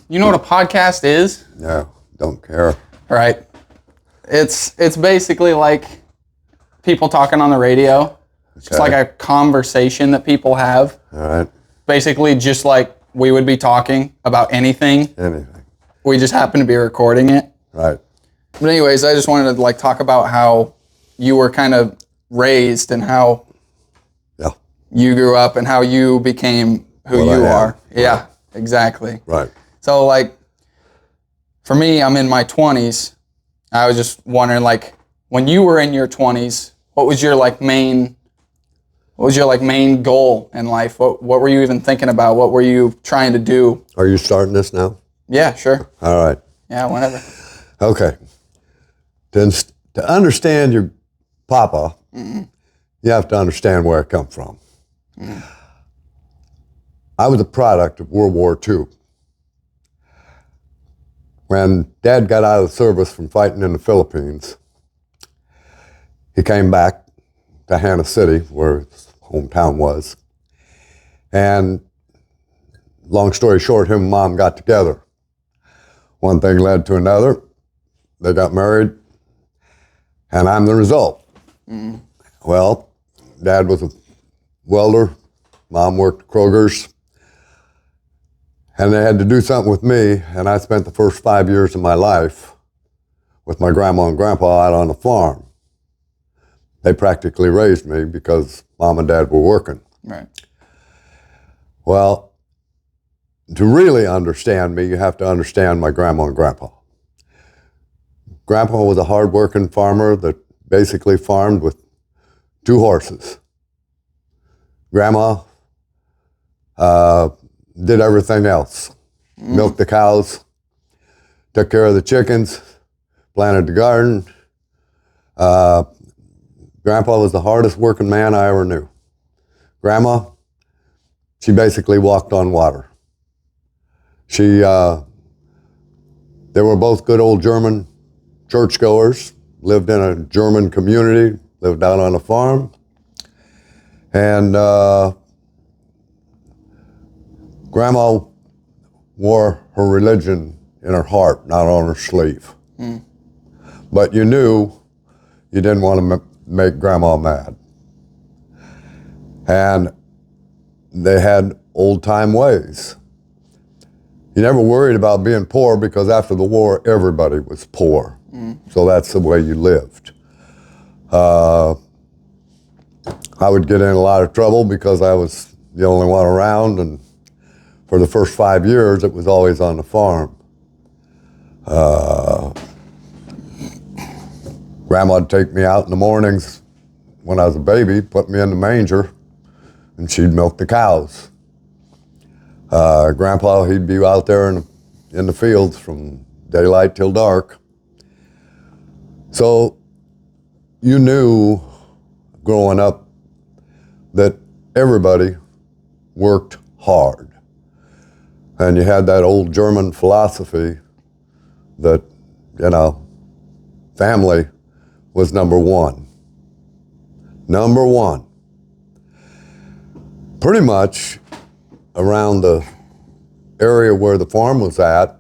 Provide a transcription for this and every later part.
You know what a podcast is? No, don't care. Right. It's basically like people talking on the radio. It's just like a conversation that people have. All right. Basically just like we would be talking about anything. Anything. We just happen to be recording it. Right. But anyways, I just wanted to like talk about how you were kind of raised and how you grew up and how you became who you are. Right. Yeah, exactly. Right. So like for me, I'm in my 20s. I was just wondering, like, when you were in your 20s, what was your main goal in life? What were you even thinking about? What were you trying to do? Are you starting this now? Yeah, sure. All right. Yeah, whenever. Okay. To understand your papa, you have to understand where it come from. I was a product of World War II. When Dad got out of the service from fighting in the Philippines, he came back to Hannah City, where his hometown was. And long story short, him and Mom got together. One thing led to another. They got married, and I'm the result. Well, Dad was a welder. Mom worked at Kroger's. And they had to do something with me, and I spent the first 5 years of my life with my grandma and grandpa out on the farm. They practically raised me because Mom and Dad were working. Right. Well, to really understand me, you have to understand my grandma and grandpa. Grandpa was a hard-working farmer that basically farmed with 2 horses. Grandma did everything else. Milked the cows, took care of the chickens, planted the garden. Grandpa was the hardest working man I ever knew. Grandma, she basically walked on water. They were both good old German churchgoers, lived in a German community, lived out on a farm. And Grandma wore her religion in her heart, not on her sleeve. But you knew you didn't want to make Grandma mad. And they had old-time ways. You never worried about being poor because after the war, everybody was poor. So that's the way you lived. I would get in a lot of trouble because I was the only one around, and for the first 5 years, it was always on the farm. Grandma'd take me out in the mornings when I was a baby, put me in the manger, and she'd milk the cows. Grandpa, he'd be out there in the fields from daylight till dark. So you knew growing up that everybody worked hard. And you had that old German philosophy that, family was number one. Number one. Pretty much around the area where the farm was at,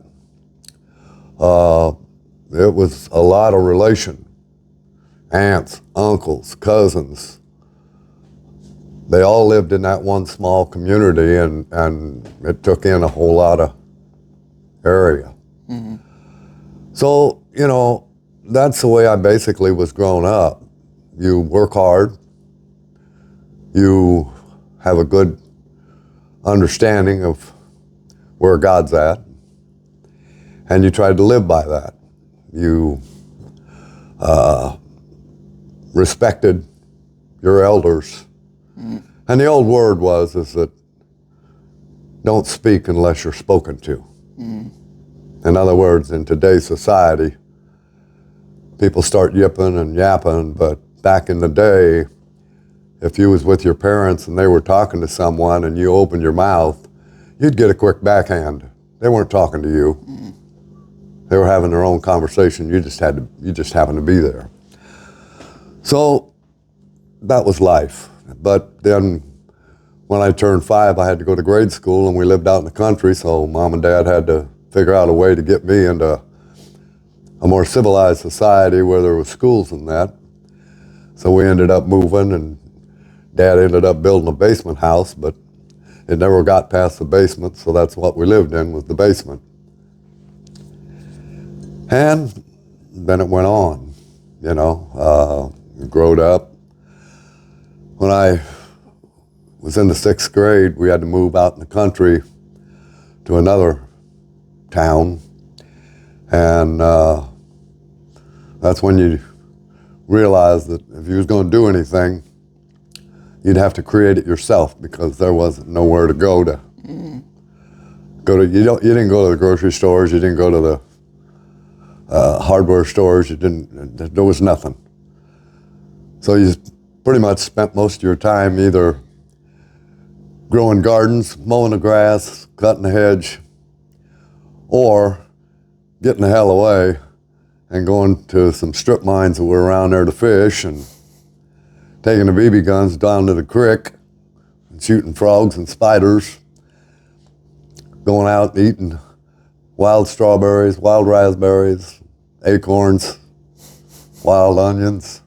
it was a lot of relation. Aunts, uncles, cousins. They all lived in that one small community, and it took in a whole lot of area. So, that's the way I basically was growing up. You work hard, you have a good understanding of where God's at, and you try to live by that. You respected your elders. And the old word is that don't speak unless you're spoken to. In other words, in today's society, people start yipping and yapping, but back in the day, if you was with your parents and they were talking to someone and you opened your mouth, you'd get a quick backhand. They weren't talking to you. They were having their own conversation. You just happened to be there. So that was life. But then when I turned 5, I had to go to grade school, and we lived out in the country, so Mom and Dad had to figure out a way to get me into a more civilized society where there was schools and that. So we ended up moving, and Dad ended up building a basement house, but it never got past the basement, so that's what we lived in, was the basement. And then it went on, growed up. When I was in the 6th grade, we had to move out in the country to another town, and that's when you realized that if you was going to do anything, you'd have to create it yourself, because there wasn't nowhere to go to. You didn't go to the grocery stores, you didn't go to the hardware stores, there was nothing. So you pretty much spent most of your time either growing gardens, mowing the grass, cutting the hedge, or getting the hell away and going to some strip mines that were around there to fish, and taking the BB guns down to the creek and shooting frogs and spiders, going out and eating wild strawberries, wild raspberries, acorns, wild onions,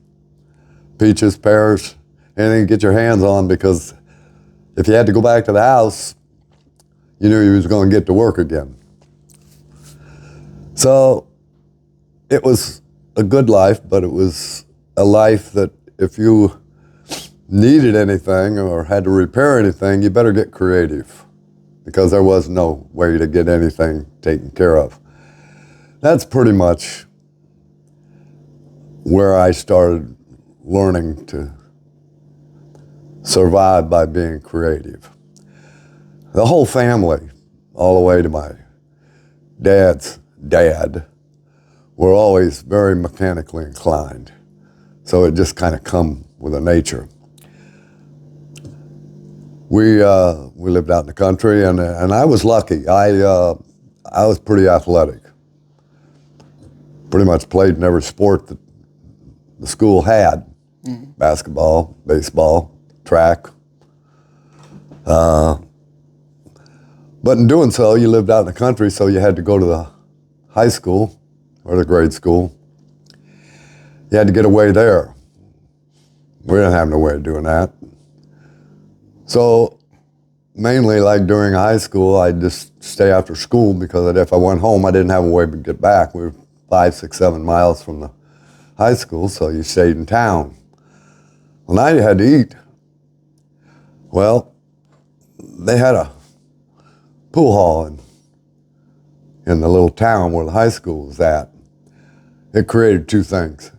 peaches, pears, anything you get your hands on, because if you had to go back to the house, you knew you was going to get to work again. So it was a good life, but it was a life that if you needed anything or had to repair anything, you better get creative, because there was no way to get anything taken care of. That's pretty much where I started learning to survive by being creative. The whole family, all the way to my dad's dad, were always very mechanically inclined. So it just kind of come with the nature. We lived out in the country, and I was lucky. I was pretty athletic. Pretty much played in every sport that the school had. Basketball, baseball, track. But in doing so, you lived out in the country, so you had to go to the high school or the grade school. You had to get away there. We didn't have no way of doing that. So mainly, like during high school, I'd just stay after school, because if I went home, I didn't have a way to get back. We were 5, 6, 7 miles from the high school, so you stayed in town. Well, now you had to eat. Well, they had a pool hall in the little town where the high school was at. It created two things.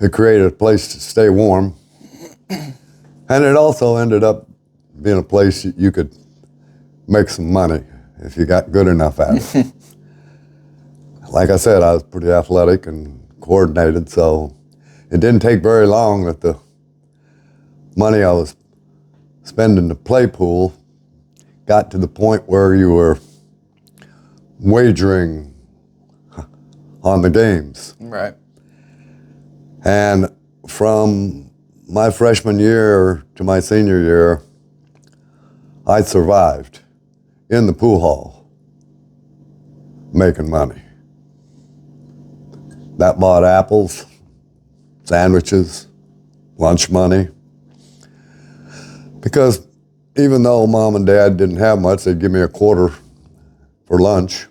It created a place to stay warm, and it also ended up being a place you could make some money if you got good enough at it. Like I said, I was pretty athletic and coordinated, so it didn't take very long that the money I was spending to play pool got to the point where you were wagering on the games. Right. And from my freshman year to my senior year, I survived in the pool hall making money. That bought apples, sandwiches, lunch money. Because even though Mom and Dad didn't have much, they'd give me a quarter for lunch,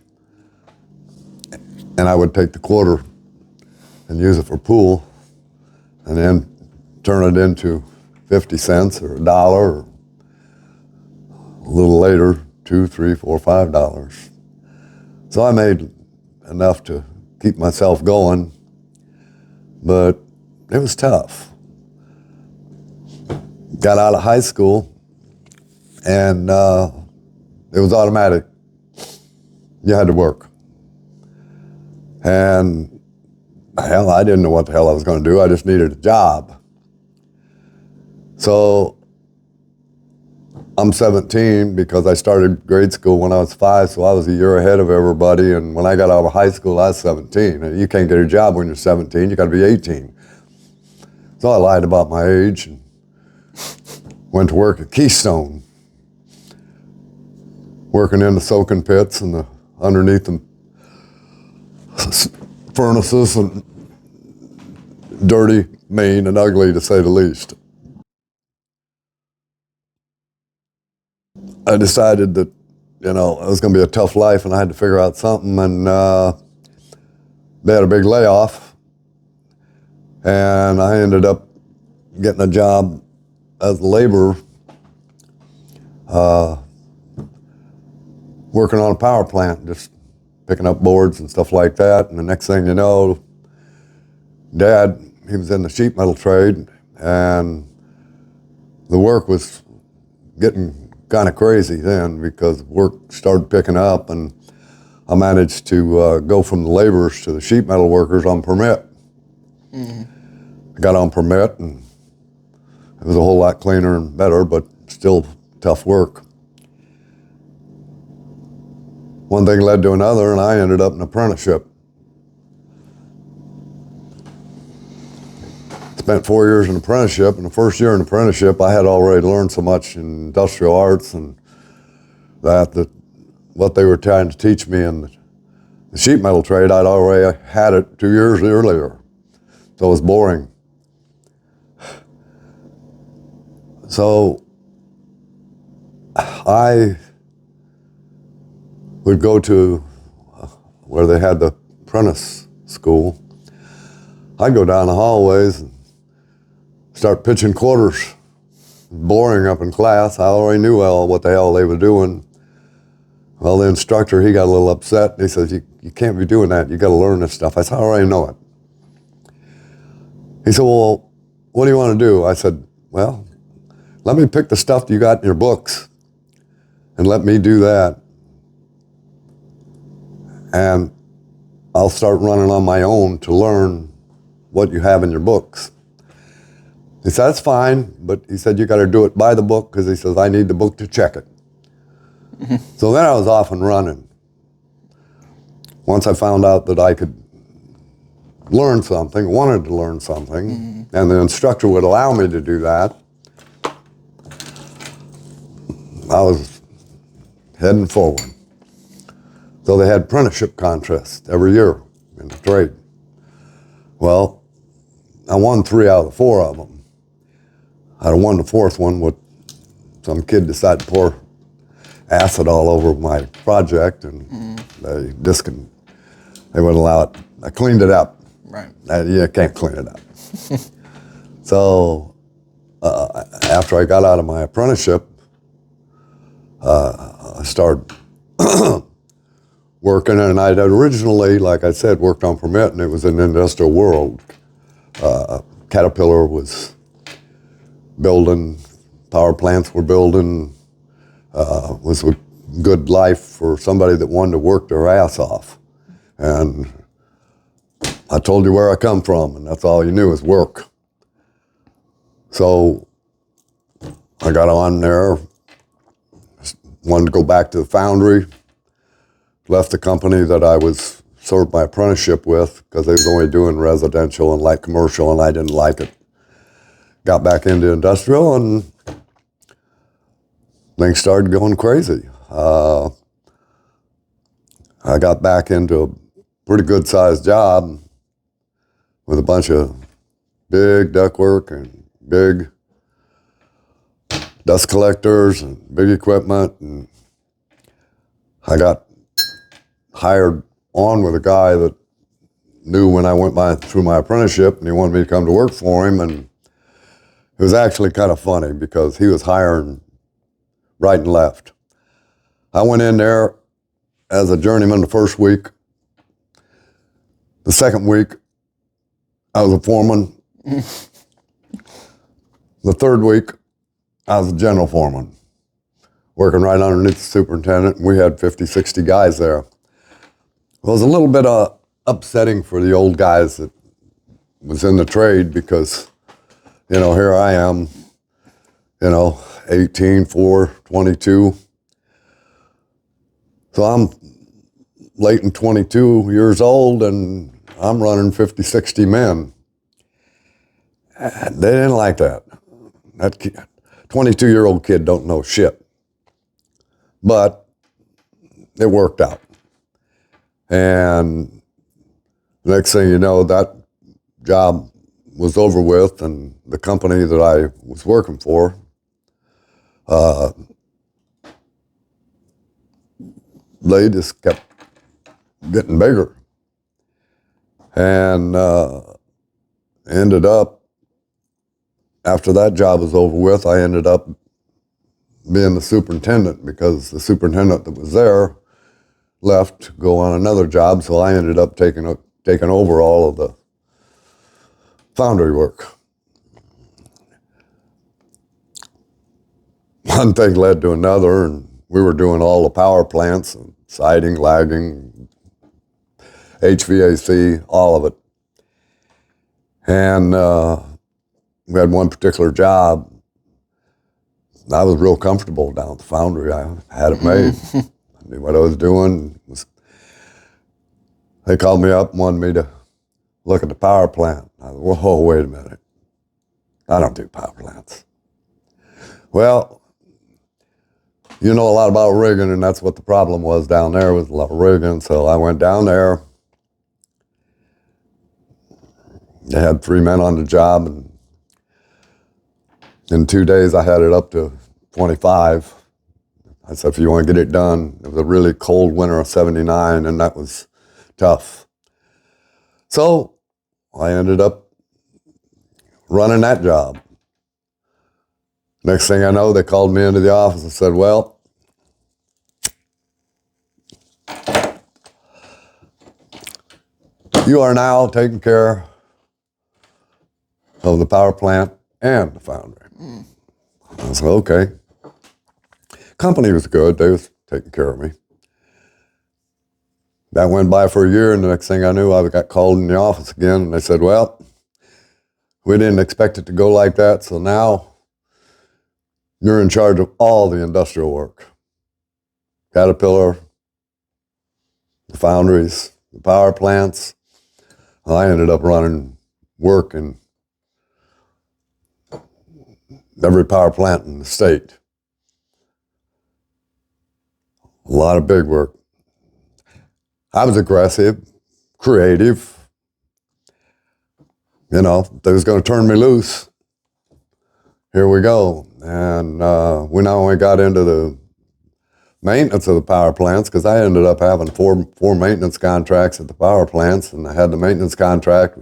and I would take the quarter and use it for pool, and then turn it into 50 cents or $1, or a little later, $2, $3, $4, $5. So I made enough to keep myself going, but it was tough. Got out of high school, and it was automatic. You had to work. And hell, I didn't know what the hell I was going to do. I just needed a job. So I'm 17 because I started grade school when I was 5, so I was a year ahead of everybody. And when I got out of high school, I was 17. And you can't get a job when you're 17. You got to be 18. So I lied about my age and went to work at Keystone, working in the soaking pits and the underneath the furnaces and dirty, mean, and ugly, to say the least. I decided that, it was going to be a tough life and I had to figure out something, and they had a big layoff, and I ended up getting a job as a laborer working on a power plant, just picking up boards and stuff like that. And the next thing you know, Dad, he was in the sheet metal trade, and the work was getting kind of crazy then because work started picking up, and I managed to go from the laborers to the sheet metal workers on permit. Mm-hmm. I got on permit, and it was a whole lot cleaner and better, but still tough work. One thing led to another, and I ended up in an apprenticeship. Spent 4 years in apprenticeship, and the first year in apprenticeship, I had already learned so much in industrial arts and that what they were trying to teach me in the sheet metal trade, I'd already had it 2 years earlier. So it was boring. So I would go to where they had the apprentice school. I'd go down the hallways and start pitching quarters, boring up in class. I already knew what the hell they were doing. Well, the instructor, he got a little upset. He says, you can't be doing that. You got to learn this stuff. I said, I already know it. He said, well, what do you want to do? I said, well, let me pick the stuff you got in your books and let me do that. And I'll start running on my own to learn what you have in your books. He said, that's fine, but he said, you got to do it by the book, because he says, I need the book to check it. Mm-hmm. So then I was off and running. Once I found out that I could learn something, wanted to learn something, mm-hmm. and the instructor would allow me to do that, I was heading forward. So they had apprenticeship contests every year in the trade. Well, I won 3 out of the 4 of them. I'd won the 4th one with some kid decided to pour acid all over my project, and they wouldn't allow it. I cleaned it up. Right. You can't clean it up. So after I got out of my apprenticeship, I started working, and I'd originally, like I said, worked on permit, and it was in the industrial world. Caterpillar was building, power plants were building, was a good life for somebody that wanted to work their ass off. And I told you where I come from, and that's all you knew is work. So I got on there, wanted to go back to the foundry, left the company that I was served my apprenticeship with because they was only doing residential and light commercial, and I didn't like it. Got back into industrial, and things started going crazy. I got back into a pretty good sized job with a bunch of big ductwork and big dust collectors and big equipment, and I got hired on with a guy that knew when I went through my apprenticeship, and he wanted me to come to work for him, and it was actually kind of funny because he was hiring right and left. I went in there as a journeyman the first week. The second week, I was a foreman. The third week, I was a general foreman, working right underneath the superintendent, and we had 50, 60 guys there. It was a little bit upsetting for the old guys that was in the trade because, here I am, 18, 4, 22. So I'm late in 22 years old, and I'm running 50, 60 men. They didn't like that. That 22-year-old kid don't know shit. But it worked out. And the next thing you know, that job was over with, and the company that I was working for, they just kept getting bigger. And ended up, after that job was over with, I ended up being the superintendent, because the superintendent that was there left to go on another job, so I ended up taking over all of the foundry work. One thing led to another, and we were doing all the power plants, and siding, lagging, HVAC, all of it. And we had one particular job. I was real comfortable down at the foundry. I had it made. I knew what I was doing. They called me up and wanted me to look at the power plant. I said, whoa, wait a minute. I don't do power plants. Well, you know a lot about rigging, and that's what the problem was down there, was a lot of rigging. So I went down there. They had 3 men on the job, and in 2 days I had it up to 25. I said, if you want to get it done, it was a really cold winter of 79, and that was tough. So I ended up running that job. Next thing I know, they called me into the office and said, well, you are now taking care of the power plant and the foundry. I said, okay. Company was good. They was taking care of me. That went by for a year, and the next thing I knew, I got called in the office again, and they said, well, we didn't expect it to go like that, so now you're in charge of all the industrial work. Caterpillar, the foundries, the power plants. Well, I ended up running work in every power plant in the state. A lot of big work. I was aggressive, creative. You know, they was going to turn me loose. Here we go. And we not only got into the maintenance of the power plants, because I ended up having four maintenance contracts at the power plants, and I had the maintenance contract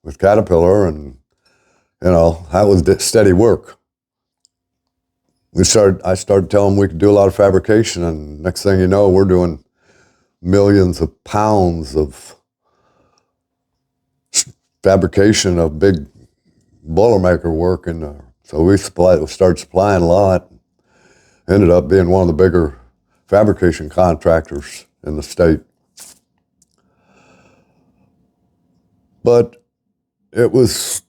with Caterpillar, and you know, that was steady work. I started telling them we could do a lot of fabrication, and next thing you know, we're doing millions of pounds of fabrication of big Boilermaker work, and so we started supplying a lot. Ended up being one of the bigger fabrication contractors in the state. But it was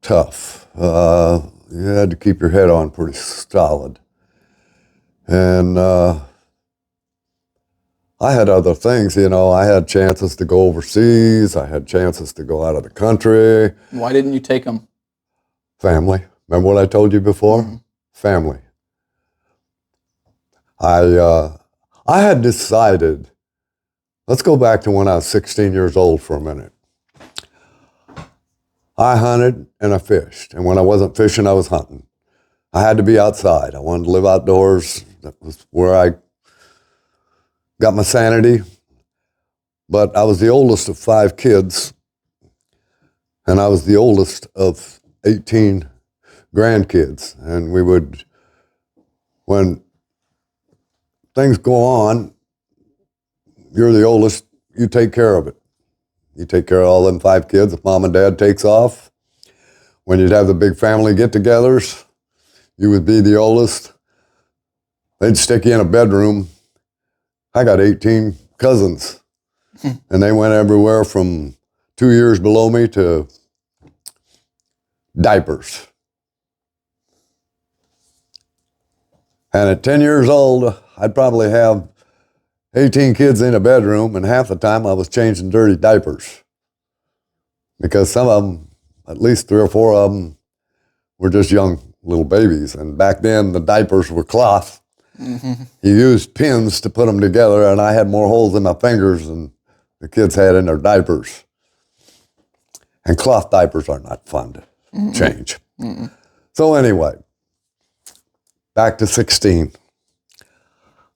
tough. You had to keep your head on pretty solid. And I had other things, you know. I had chances to go overseas. I had chances to go out of the country. Why didn't you take them? Family. Remember what I told you before? Mm-hmm. Family. I had decided, let's go back to when I was 16 years old for a minute. I hunted and I fished, and when I wasn't fishing, I was hunting. I had to be outside. I wanted to live outdoors. That was where I got my sanity. But I was the oldest of 5 kids, and I was the oldest of 18 grandkids. And we would, when things go on, you're the oldest, you take care of it. You take care of all them 5 kids. If mom and dad takes off, when you'd have the big family get-togethers, you would be the oldest. They'd stick you in a bedroom. I got 18 cousins, and they went everywhere from 2 years below me to diapers. And at 10 years old, I'd probably have 18 kids in a bedroom, and half the time I was changing dirty diapers. Because some of them, at least 3 or 4 of them, were just young little babies. And back then, the diapers were cloth. He used pins to put them together, and I had more holes in my fingers than the kids had in their diapers. And cloth diapers are not fun to change. So anyway, back to 16.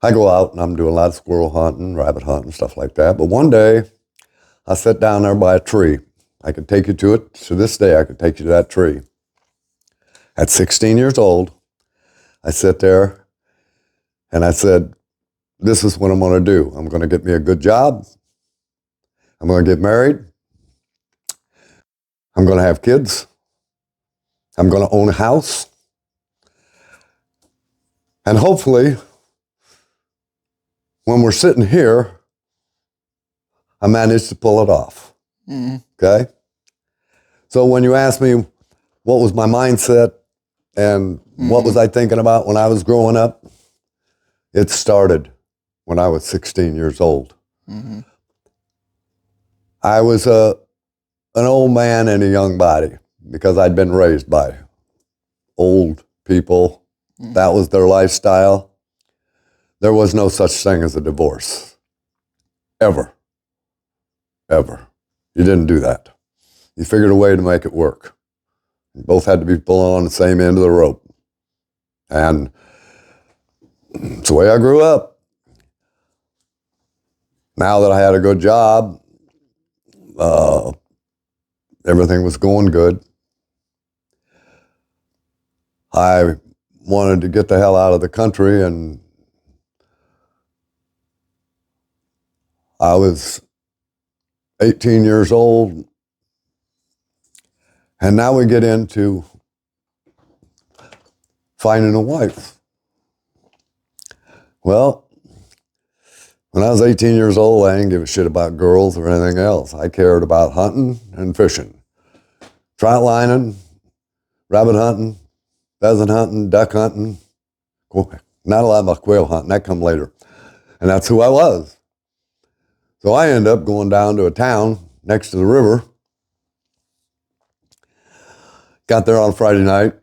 I go out and I'm doing a lot of squirrel hunting, rabbit hunting, stuff like that. But one day, I sat down there by a tree. I could take you to it. To this day, I could take you to that tree. At 16 years old, I sat there and I said, this is what I'm going to do. I'm going to get me a good job. I'm going to get married. I'm going to have kids. I'm going to own a house. And hopefully, when we're sitting here, I managed to pull it off. Okay? So when you ask me what was my mindset and what was I thinking about when I was growing up, it started when I was 16 years old. I was an old man in a young body because I'd been raised by old people. That was their lifestyle. There was no such thing as a divorce. Ever. Ever. You didn't do that. You figured a way to make it work. You both had to be pulling on the same end of the rope. And it's the way I grew up. Now that I had a good job, everything was going good. I wanted to get the hell out of the country, and I was 18 years old. And now we get into finding a wife. Well, when I was 18 years old, I didn't give a shit about girls or anything else. I cared about hunting and fishing. Trout lining, rabbit hunting, pheasant hunting, duck hunting. Not a lot about quail hunting, that come later. And that's who I was. So I ended up going down to a town next to the river. Got there on Friday night.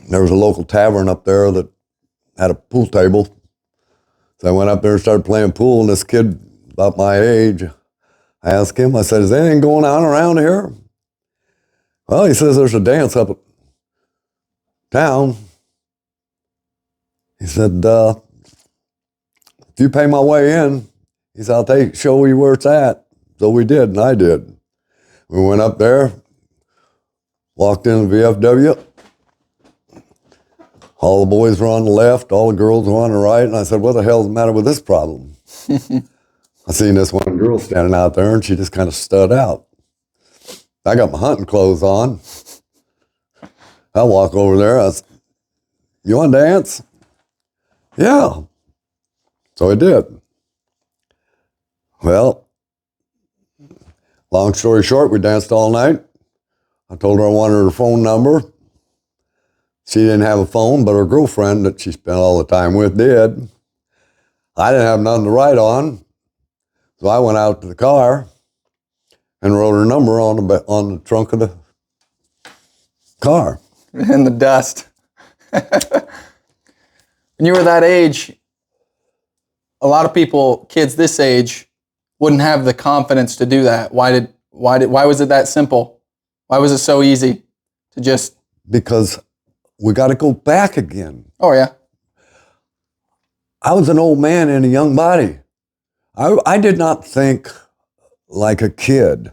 There was a local tavern up there that had a pool table. So I went up there and started playing pool, and this kid about my age, I asked him, I said, is anything going on around here? Well, he says there's a dance up at town. He said, if you pay my way in, he said, I'll show you where it's at. So we did, and I did. We went up there, walked in the VFW. All the boys were on the left, all the girls were on the right, and I said, what the hell's the matter with this problem? I seen this one girl standing out there, and she just kind of stood out. I got my hunting clothes on. I walk over there, I said, you want to dance? Yeah. So I did. Well, long story short, we danced all night. I told her I wanted her phone number. She didn't have a phone, but her girlfriend that she spent all the time with did. I didn't have nothing to write on, so I went out to the car and wrote her number on the trunk of the car. In the dust. When you were that age, a lot of people, kids this age, wouldn't have the confidence to do that. Why was it that simple? Why was it so easy to just? Because we got to go back again. Oh yeah. I was an old man in a young body. I did not think like a kid.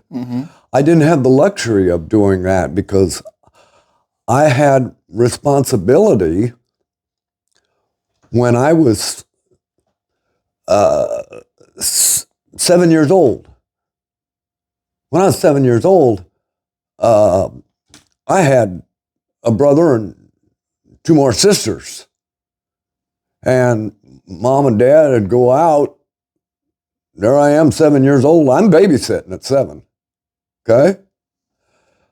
I didn't have the luxury of doing that because I had responsibility when I was 7 years old. When I was 7 years old, I had a brother and 2 more sisters. And mom and dad would go out. There I am, 7 years old. I'm babysitting at 7. Okay?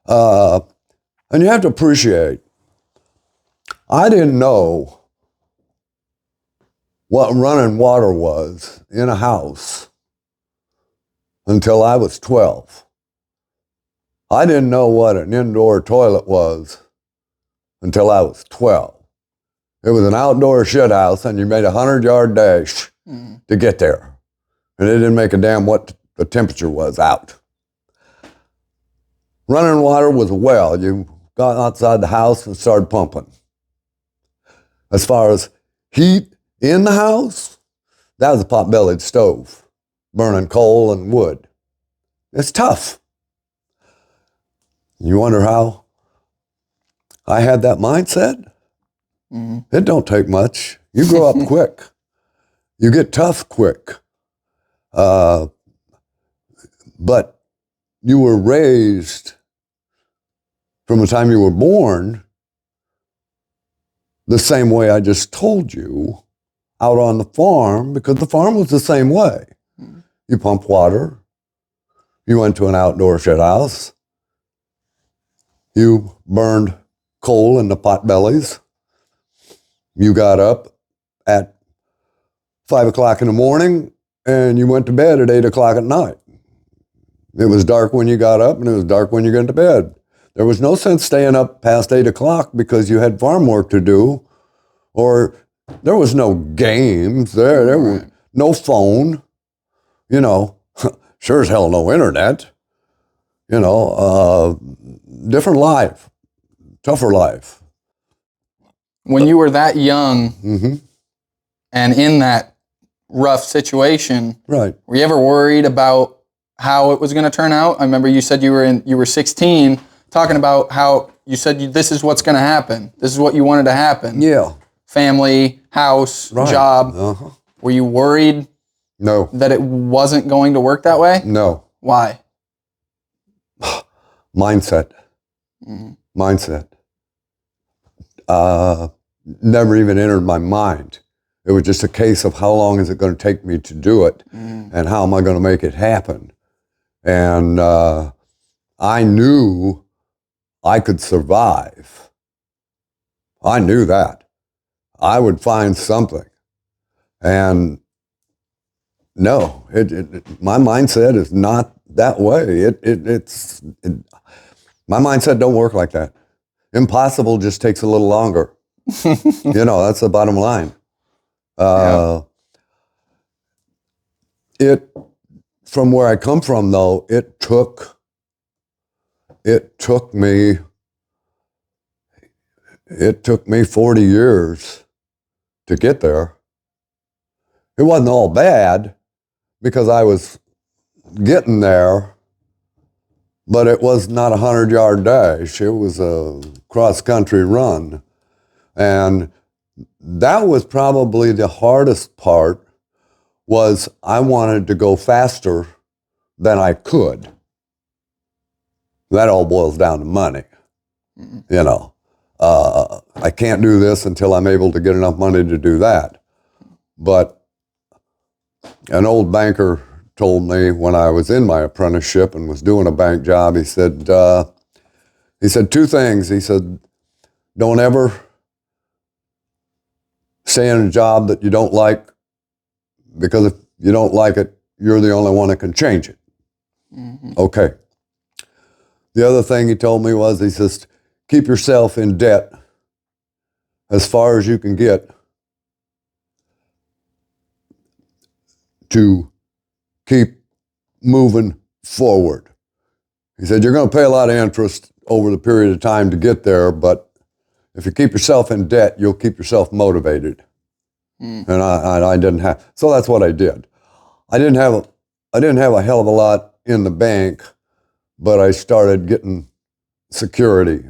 And you have to appreciate, I didn't know what running water was in a house until I was 12. I didn't know what an indoor toilet was until I was 12. It was an outdoor shit house, and you made a 100-yard dash to get there. And it didn't make a damn what the temperature was out. Running water was a well. You got outside the house and started pumping. As far as heat in the house, that was a pot-bellied stove, burning coal and wood. It's tough. You wonder how I had that mindset? It don't take much. You grow up quick. You get tough quick. But you were raised from the time you were born the same way I just told you out on the farm, because the farm was the same way. You pumped water. You went to an outdoor shed house. You burned coal in the potbellies. You got up at 5 o'clock in the morning and you went to bed at 8 o'clock at night. It was dark when you got up and it was dark when you got to bed. There was no sense staying up past 8 o'clock because you had farm work to do, or there was no games, there was no phone, you know, sure as hell no internet, you know, different life, tougher life. When you were that young and in that rough situation, were you ever worried about how it was going to turn out? I remember you said you were 16, talking about how you said this is what's going to happen. This is what you wanted to happen. Yeah. Family, house, job. Were you worried that it wasn't going to work that way? No. Why? Mindset. Mindset. Never even entered my mind. It was just a case of how long is it going to take me to do it, and how am I going to make it happen? And I knew I could survive. I knew that. I would find something. And no, my mindset is not that way. My mindset don't work like that. Impossible just takes a little longer. You know, that's the bottom line. From where I come from, though, it took me 40 years to get there. It wasn't all bad because I was getting there, but it was not a 100-yard dash. It was a cross-country run. And that was probably the hardest part, was I wanted to go faster than I could. That all boils down to money. You know, I can't do this until I'm able to get enough money to do that. But an old banker told me when I was in my apprenticeship and was doing a bank job, he said two things. He said, don't ever stay in a job that you don't like, because if you don't like it, you're the only one that can change it. Okay. The other thing he told me was, he says, keep yourself in debt as far as you can get to keep moving forward. He said, you're going to pay a lot of interest over the period of time to get there, but if you keep yourself in debt, you'll keep yourself motivated. And I didn't have, so that's what I did. I didn't have a hell of a lot in the bank, but I started getting security,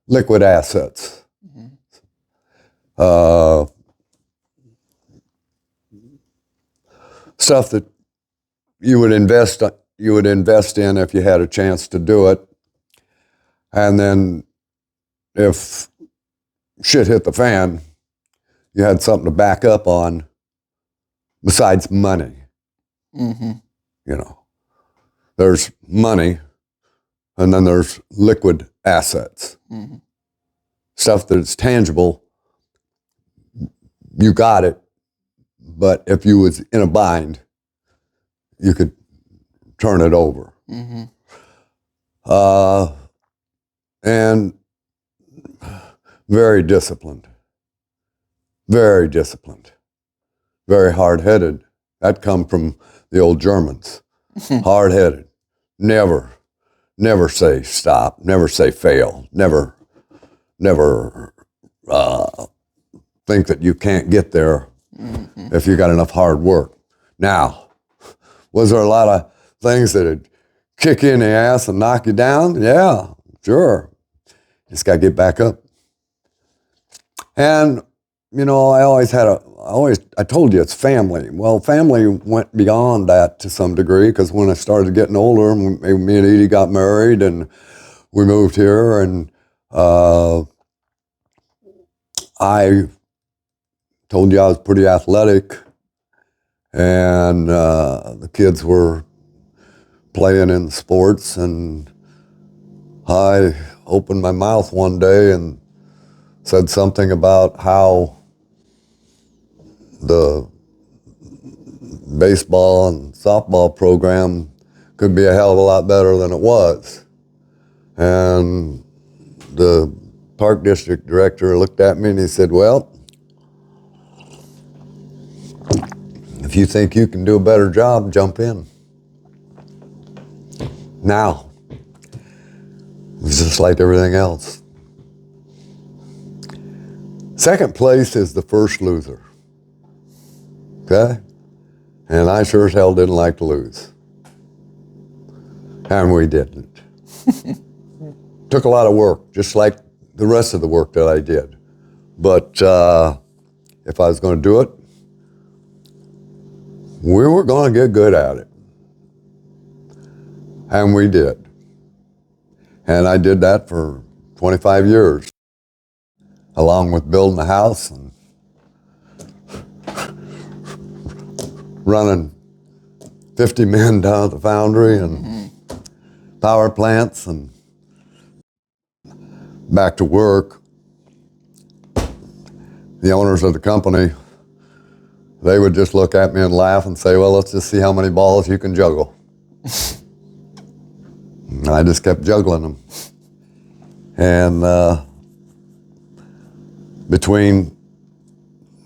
liquid assets. Stuff that you would invest in if you had a chance to do it. And then if shit hit the fan, you had something to back up on besides money. You know, there's money and then there's liquid assets. Stuff that's tangible, you got it, but if you was in a bind, you could turn it over. And very disciplined. very disciplined, very hard-headed. That come from the old Germans. Hard-headed, never say stop, never say fail, never think that you can't get there if you got enough hard work. Now, was there a lot of things that would kick you in the ass and knock you down? Yeah, sure. Just got to get back up. And, you know, I told you it's family. Well, family went beyond that to some degree, because when I started getting older, me and Edie got married and we moved here, and I told you I was pretty athletic, and the kids were playing in sports, and I opened my mouth one day and said something about how the baseball and softball program could be a hell of a lot better than it was. And the park district director looked at me and he said, well, if you think you can do a better job, jump in. Now, it's just like everything else. Second place is the first loser. Okay? And I sure as hell didn't like to lose. And we didn't. Took a lot of work, just like the rest of the work that I did. But if I was going to do it, we were going to get good at it. And we did. And I did that for 25 years, along with building a house and running 50 men down at the foundry and power plants and back to work. The owners of the company, they would just look at me and laugh and say, well, let's just see how many balls you can juggle. And I just kept juggling them. And between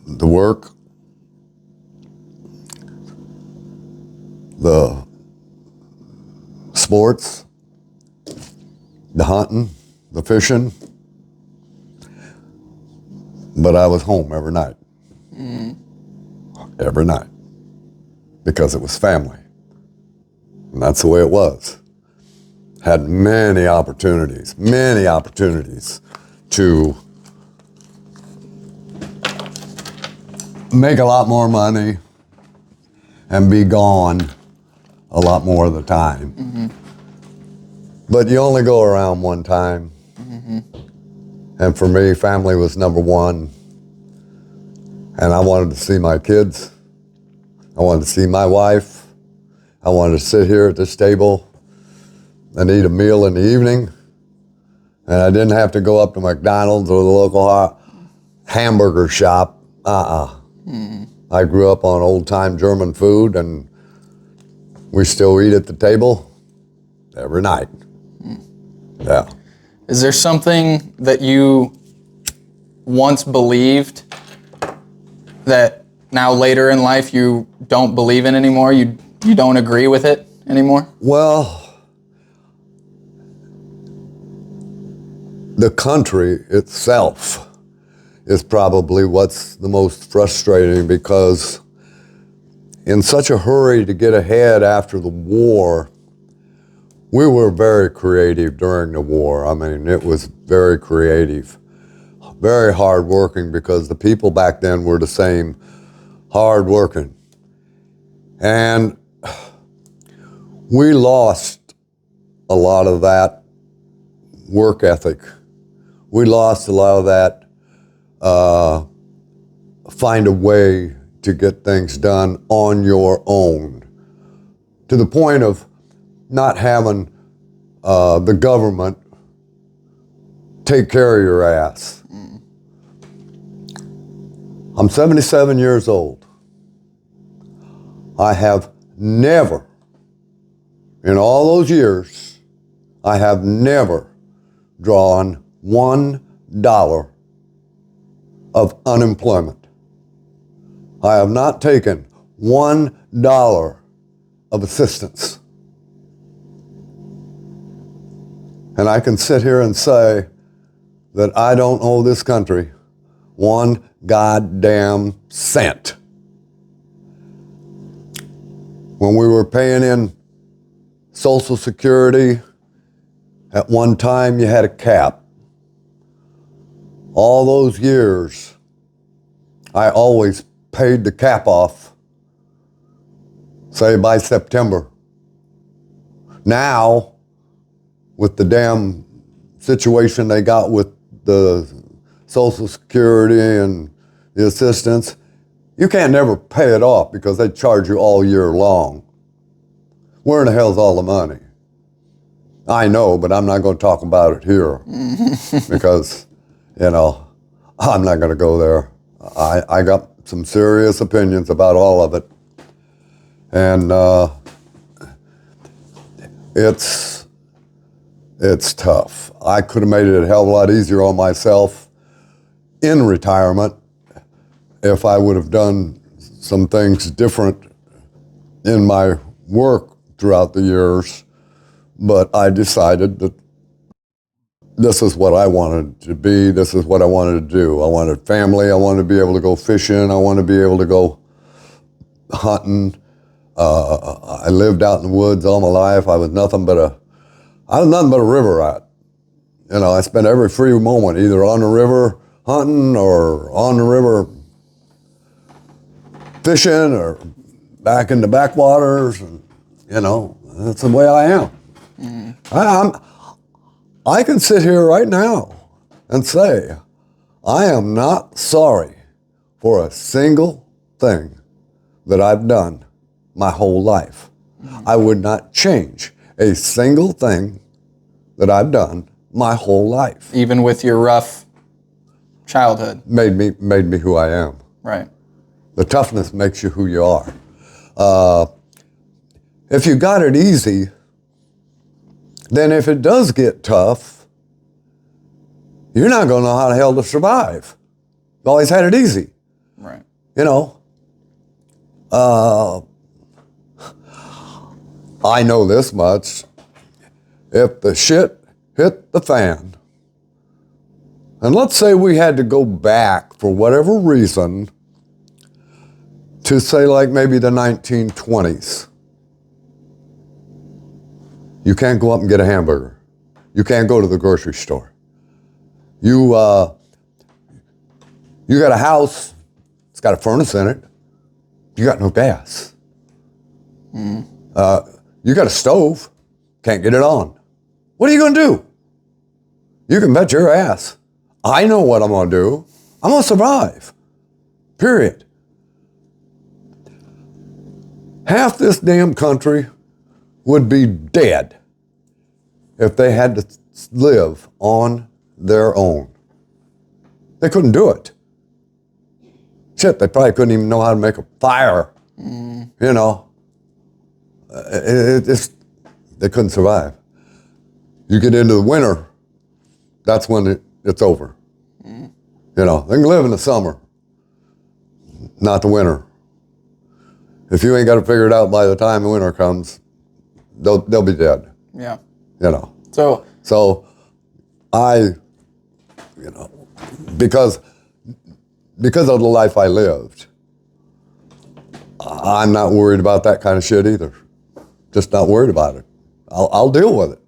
the work, the sports, the hunting, the fishing, but I was home every night. Every night. Because it was family. And that's the way it was. Had many opportunities to make a lot more money and be gone a lot more of the time. But you only go around one time. And for me, family was number one. And I wanted to see my kids. I wanted to see my wife. I wanted to sit here at this table and eat a meal in the evening. And I didn't have to go up to McDonald's or the local hamburger shop. I grew up on old-time German food, and we still eat at the table every night. Yeah. Is there something that you once believed that now later in life you don't believe in anymore? You don't agree with it anymore? Well, the country itself is probably what's the most frustrating, because in such a hurry to get ahead after the war, we were very creative during the war. I mean, it was very creative, very hardworking, because the people back then were the same, hardworking. And we lost a lot of that work ethic. We lost a lot of that find a way to get things done on your own, to the point of not having the government take care of your ass. I'm 77 years old. I have never, in all those years, I have never drawn $1 of unemployment. I have not taken $1 of assistance. And I can sit here and say that I don't owe this country one goddamn cent. When we were paying in Social Security, at one time you had a cap. All those years, I always paid the cap off, say by September. Now, with the damn situation they got with the Social Security and the assistance, you can't never pay it off because they charge you all year long. Where in the hell's all the money? I know, but I'm not going to talk about it here because, you know, I'm not going to go there. I got some serious opinions about all of it. And it's tough. I could have made it a hell of a lot easier on myself in retirement if I would have done some things different in my work throughout the years. But I decided that this is what I wanted to be. This is what I wanted to do. I wanted family. I wanted to be able to go fishing. I wanted to be able to go hunting. I lived out in the woods all my life. I was nothing but a river rat. You know, I spent every free moment either on the river hunting or on the river fishing or back in the backwaters. And, you know, that's the way I am. I can sit here right now and say, I am not sorry for a single thing that I've done my whole life. I would not change a single thing that I've done my whole life. Even with your rough childhood. Made me who I am. Right. The toughness makes you who you are. If you got it easy, then if it does get tough, you're not going to know how the hell to survive. You always had it easy. Right. You know, I know this much. If the shit hit the fan, and let's say we had to go back for whatever reason to say like maybe the 1920s. You can't go up and get a hamburger. You can't go to the grocery store. You got a house, it's got a furnace in it. You got no gas. You got a stove, can't get it on. What are you gonna do? You can bet your ass. I know what I'm gonna do. I'm gonna survive, period. Half this damn country would be dead if they had to live on their own. They couldn't do it. Shit, they probably couldn't even know how to make a fire. You know, they couldn't survive. You get into the winter, that's when it's over. You know, they can live in the summer, not the winter. If you ain't got it figured out by the time the winter comes, they'll be dead. Yeah. You know. So I, you know, because of the life I lived, I'm not worried about that kind of shit either. Just not worried about it. I'll deal with it.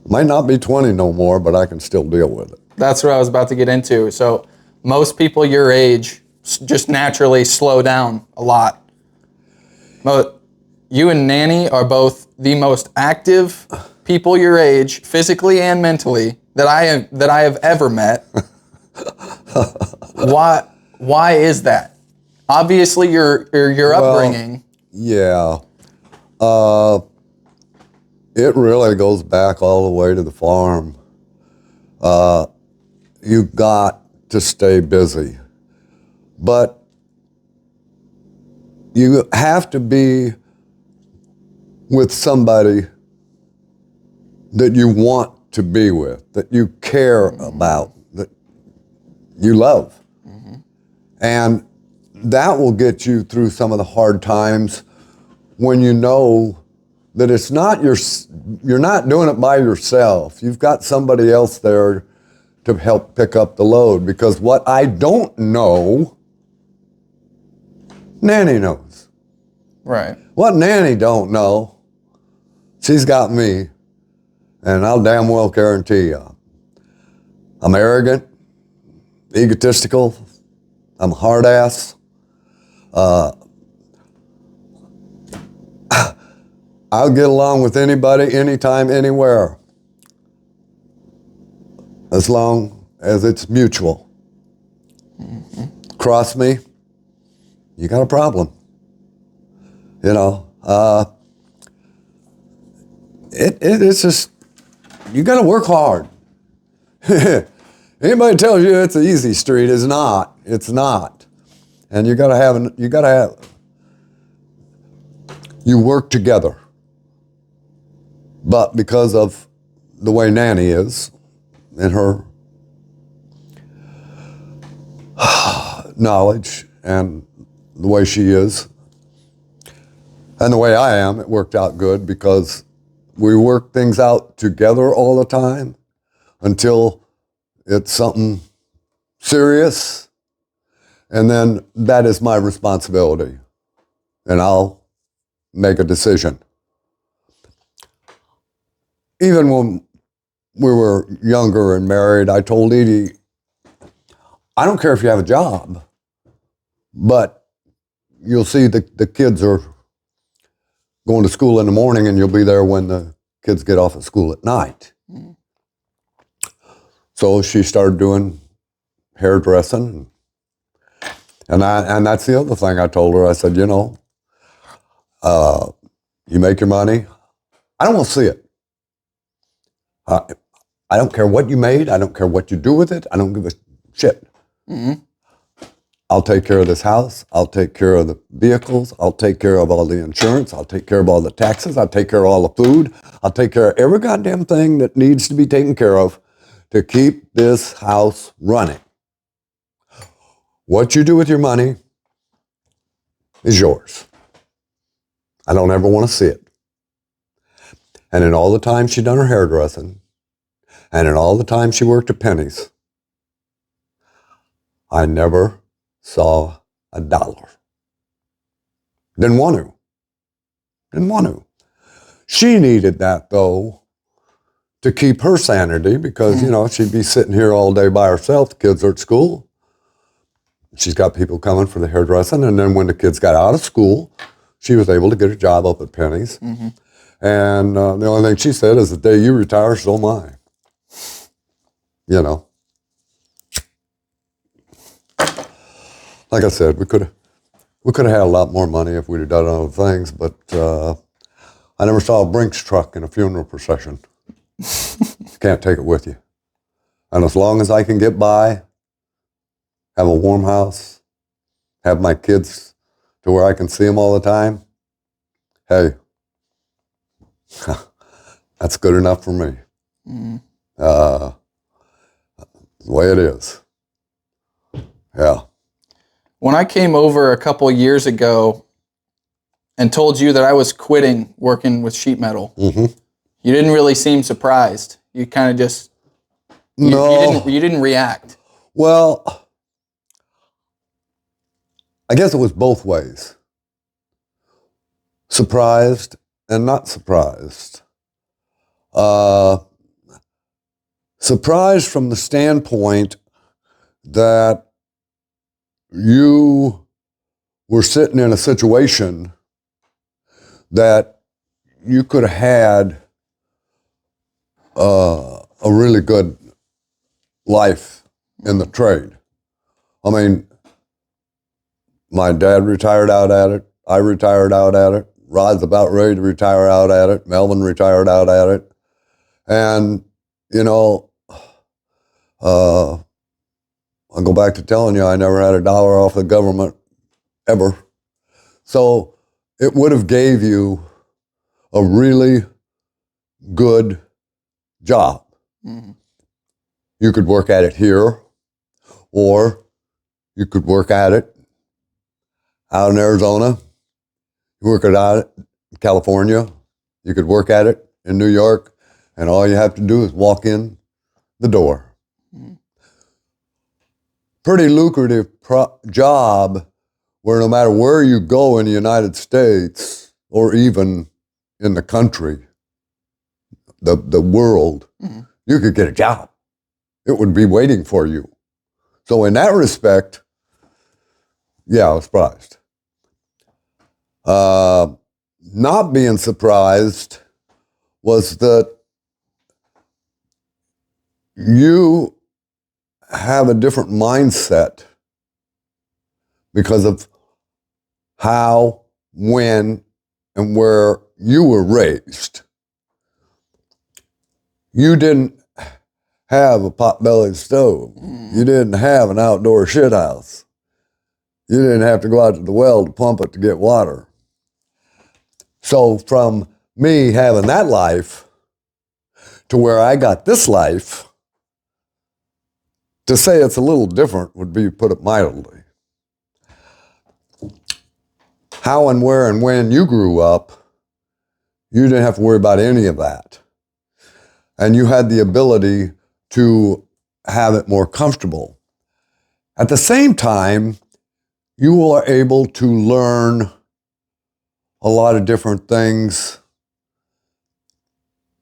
Might not be 20 no more, but I can still deal with it. That's what I was about to get into. So most people your age just naturally slow down a lot. But you and Nanny are both the most active people your age, physically and mentally, that I have ever met. Why is that? Obviously, your upbringing. Yeah. It really goes back all the way to the farm. You got to stay busy. But you have to be with somebody that you want to be with, that you care about, that you love. And that will get you through some of the hard times when you know that it's not you're not doing it by yourself. You've got somebody else there to help pick up the load, because what I don't know, Nanny knows. Right. What Nanny don't know, she's got me, and I'll damn well guarantee you. I'm arrogant, egotistical, I'm a hard ass. I'll get along with anybody, anytime, anywhere, as long as it's mutual. Mm-hmm. Cross me, you got a problem. You know, it's just, you got to work hard. Anybody tells you it's an easy street, it's not. It's not. And you gotta have, you work together. But because of the way Nanny is and her knowledge and the way she is and the way I am, it worked out good, because we work things out together all the time until it's something serious, and then that is my responsibility, and I'll make a decision. Even when we were younger and married, I told Edie, I don't care if you have a job, but you'll see the kids are going to school in the morning, and you'll be there when the kids get off at school at night. Mm. So she started doing hairdressing, and that's the other thing I told her. I said, you know, you make your money, I don't want to see it. I don't care what you made. I don't care what you do with it. I don't give a shit. Mm-hmm. I'll take care of this house. I'll take care of the vehicles. I'll take care of all the insurance. I'll take care of all the taxes. I'll take care of all the food. I'll take care of every goddamn thing that needs to be taken care of to keep this house running. What you do with your money is yours. I don't ever want to see it. And in all the time she done her hairdressing, and in all the time she worked at Penny's, I never saw $1. Didn't want to. She needed that, though, to keep her sanity, because, you know, she'd be sitting here all day by herself. The kids are at school. She's got people coming for the hairdressing. And then when the kids got out of school, she was able to get a job up at Penny's. Mm-hmm. And the only thing she said is, the day you retire, so am I. You know. Like I said, we could have had a lot more money if we'd have done other things, but I never saw a Brinks truck in a funeral procession. You can't take it with you. And as long as I can get by, have a warm house, have my kids to where I can see them all the time, hey, that's good enough for me. Mm. The way it is. Yeah. When I came over a couple years ago and told you that I was quitting working with sheet metal, mm-hmm. You didn't really seem surprised. You kind of just, you didn't react. Well, I guess it was both ways. Surprised and not surprised. Surprised from the standpoint that you were sitting in a situation that you could have had a really good life in the trade. I mean, my dad retired out at it. I retired out at it. Rod's about ready to retire out at it. Melvin retired out at it. And, you know, I'll go back to telling you, I never had $1 off the government, ever. So it would have gave you a really good job. Mm-hmm. You could work at it here, or you could work at it out in Arizona. You work it out in California. You could work at it in New York, and all you have to do is walk in the door. Mm-hmm. Pretty lucrative job where no matter where you go in the United States or even in the country, the world, mm-hmm. you could get a job. It would be waiting for you. So in that respect, yeah, I was surprised. Not being surprised was that you have a different mindset because of how, when, and where you were raised. You didn't have a pot-bellied stove. You didn't have an outdoor shit house. You didn't have to go out to the well to pump it to get water. So from me having that life to where I got this life, to say it's a little different would be, put it mildly. How and where and when you grew up, you didn't have to worry about any of that. And you had the ability to have it more comfortable. At the same time, you were able to learn a lot of different things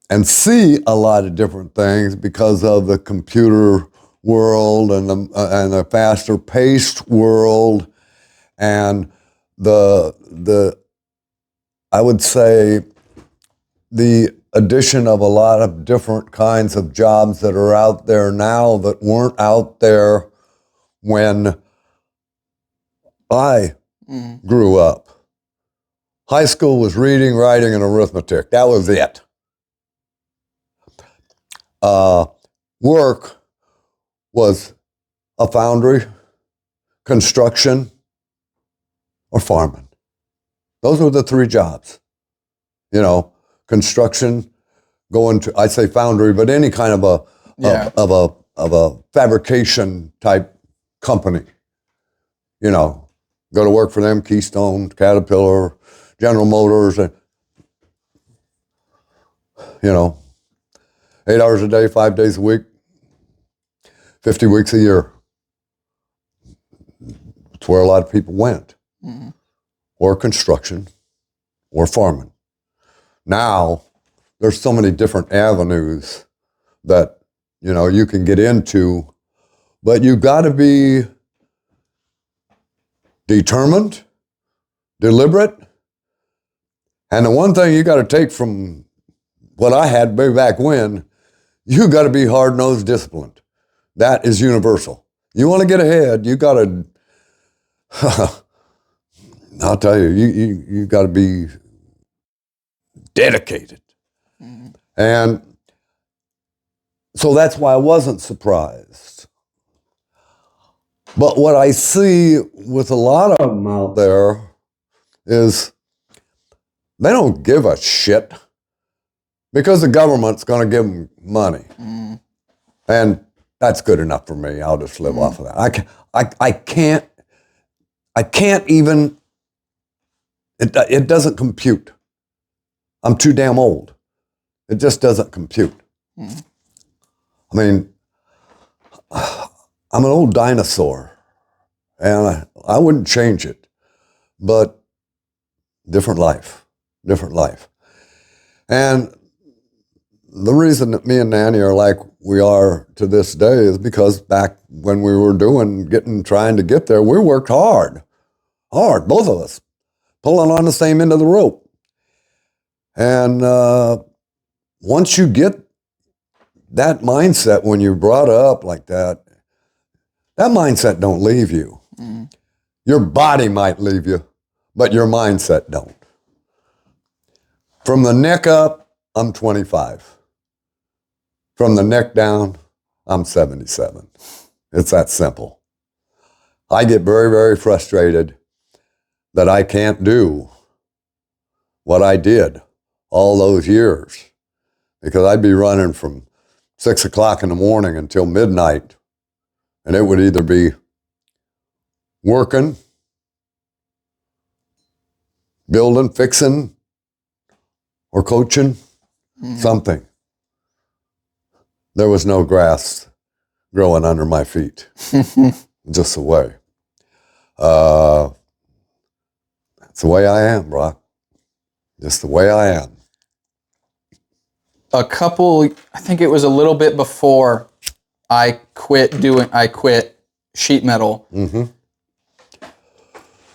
and see a lot of different things because of the computer world and the faster paced world and the I would say the addition of a lot of different kinds of jobs that are out there now that weren't out there when I grew up. High school was reading, writing, and arithmetic. That was it. Work was a foundry, construction, or farming. Those were the three jobs. You know, construction, going to, I say foundry, but any kind of a fabrication type company. You know, go to work for them, Keystone, Caterpillar, General Motors, and, you know, 8 hours a day, 5 days a week, 50 weeks a year. It's where a lot of people went. Mm-hmm. Or construction, or farming. Now, there's so many different avenues that, you know, you can get into, but you've got to be determined, deliberate, and the one thing you got to take from what I had way back when, you got to be hard-nosed, disciplined. That is universal. You want to get ahead, you got to, I'll tell you, you got to be dedicated. Mm-hmm. And so that's why I wasn't surprised. But what I see with a lot of them out there is they don't give a shit because the government's going to give them money. Mm. And that's good enough for me. I'll just live off of that. I can't even, it doesn't compute. I'm too damn old. It just doesn't compute. Mm. I mean, I'm an old dinosaur, and I wouldn't change it, but different life. And the reason that me and Nanny are like we are to this day is because back when we were trying to get there, we worked hard, both of us, pulling on the same end of the rope. And once you get that mindset, when you're brought up like that, that mindset don't leave you. Mm. Your body might leave you, but your mindset don't. From the neck up, I'm 25. From the neck down, I'm 77. It's that simple. I get very, very frustrated that I can't do what I did all those years, because I'd be running from 6 o'clock in the morning until midnight, and it would either be working building, fixing, or coaching, something. There was no grass growing under my feet. Just the way. That's the way I am, Brock. Just the way I am. I think it was a little bit before I quit sheet metal. Mm-hmm.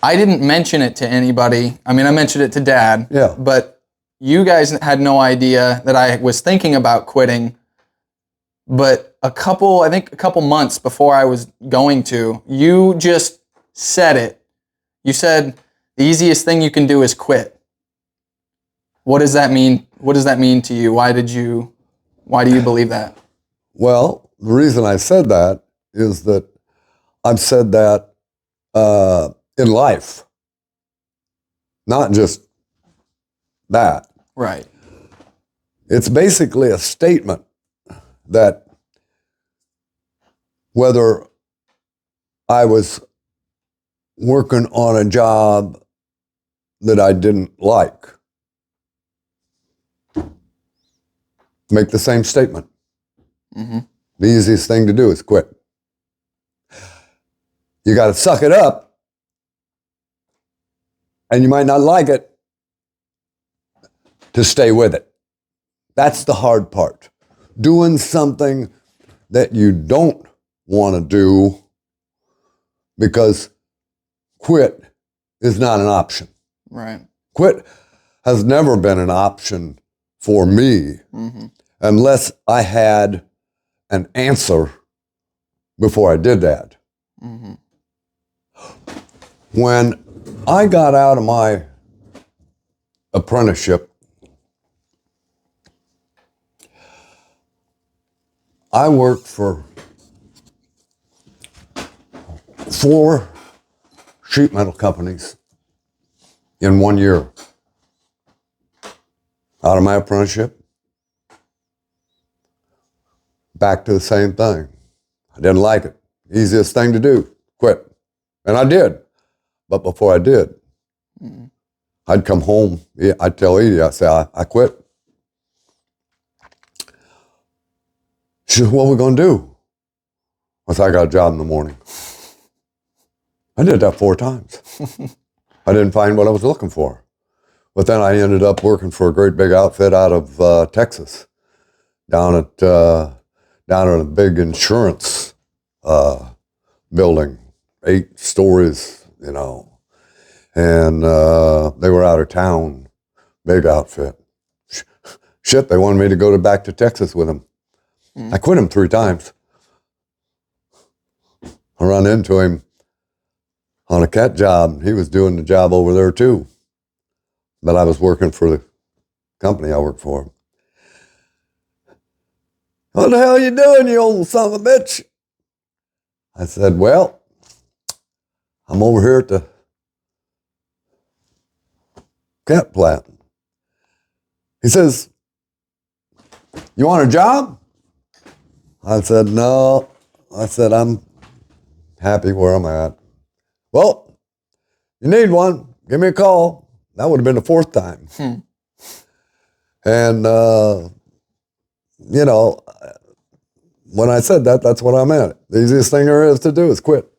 I didn't mention it to anybody. I mean, I mentioned it to Dad. Yeah. But you guys had no idea that I was thinking about quitting. But a couple months before I was going to, you just said it. You said, the easiest thing you can do is quit. What does that mean? What does that mean to you? Why do you believe that? Well, the reason I said that is that I've said that in life, not just that. Right. It's basically a statement that whether I was working on a job that I didn't like, make the same statement. Mm-hmm. The easiest thing to do is quit. You got to suck it up, and you might not like it, to stay with it. That's the hard part. Doing something that you don't want to do, because quit is not an option. Right. Quit has never been an option for me, unless I had an answer before I did that. Mm-hmm. When I got out of my apprenticeship, I worked for 4 sheet metal companies in 1 year. Out of my apprenticeship, back to the same thing. I didn't like it. Easiest thing to do, quit. And I did. But before I did, I'd come home, I'd tell Edie, I'd say, I quit. She said, what are we going to do? I said, I got a job in the morning. I did that 4 times. I didn't find what I was looking for. But then I ended up working for a great big outfit out of Texas, down at a big insurance building, 8 stories, and they were out of town, big outfit. Shit, they wanted me to go back to Texas with them. I quit him 3 times. I run into him on a cat job. He was doing the job over there too. But I was working for the company I worked for. What the hell are you doing, you old son of a bitch? I said, well, I'm over here at the cat plant. He says, you want a job? I said, no. I said, I'm happy where I'm at. Well, you need one, give me a call. That would have been the 4th time. And, when I said that, that's what I meant. The easiest thing there is to do is quit.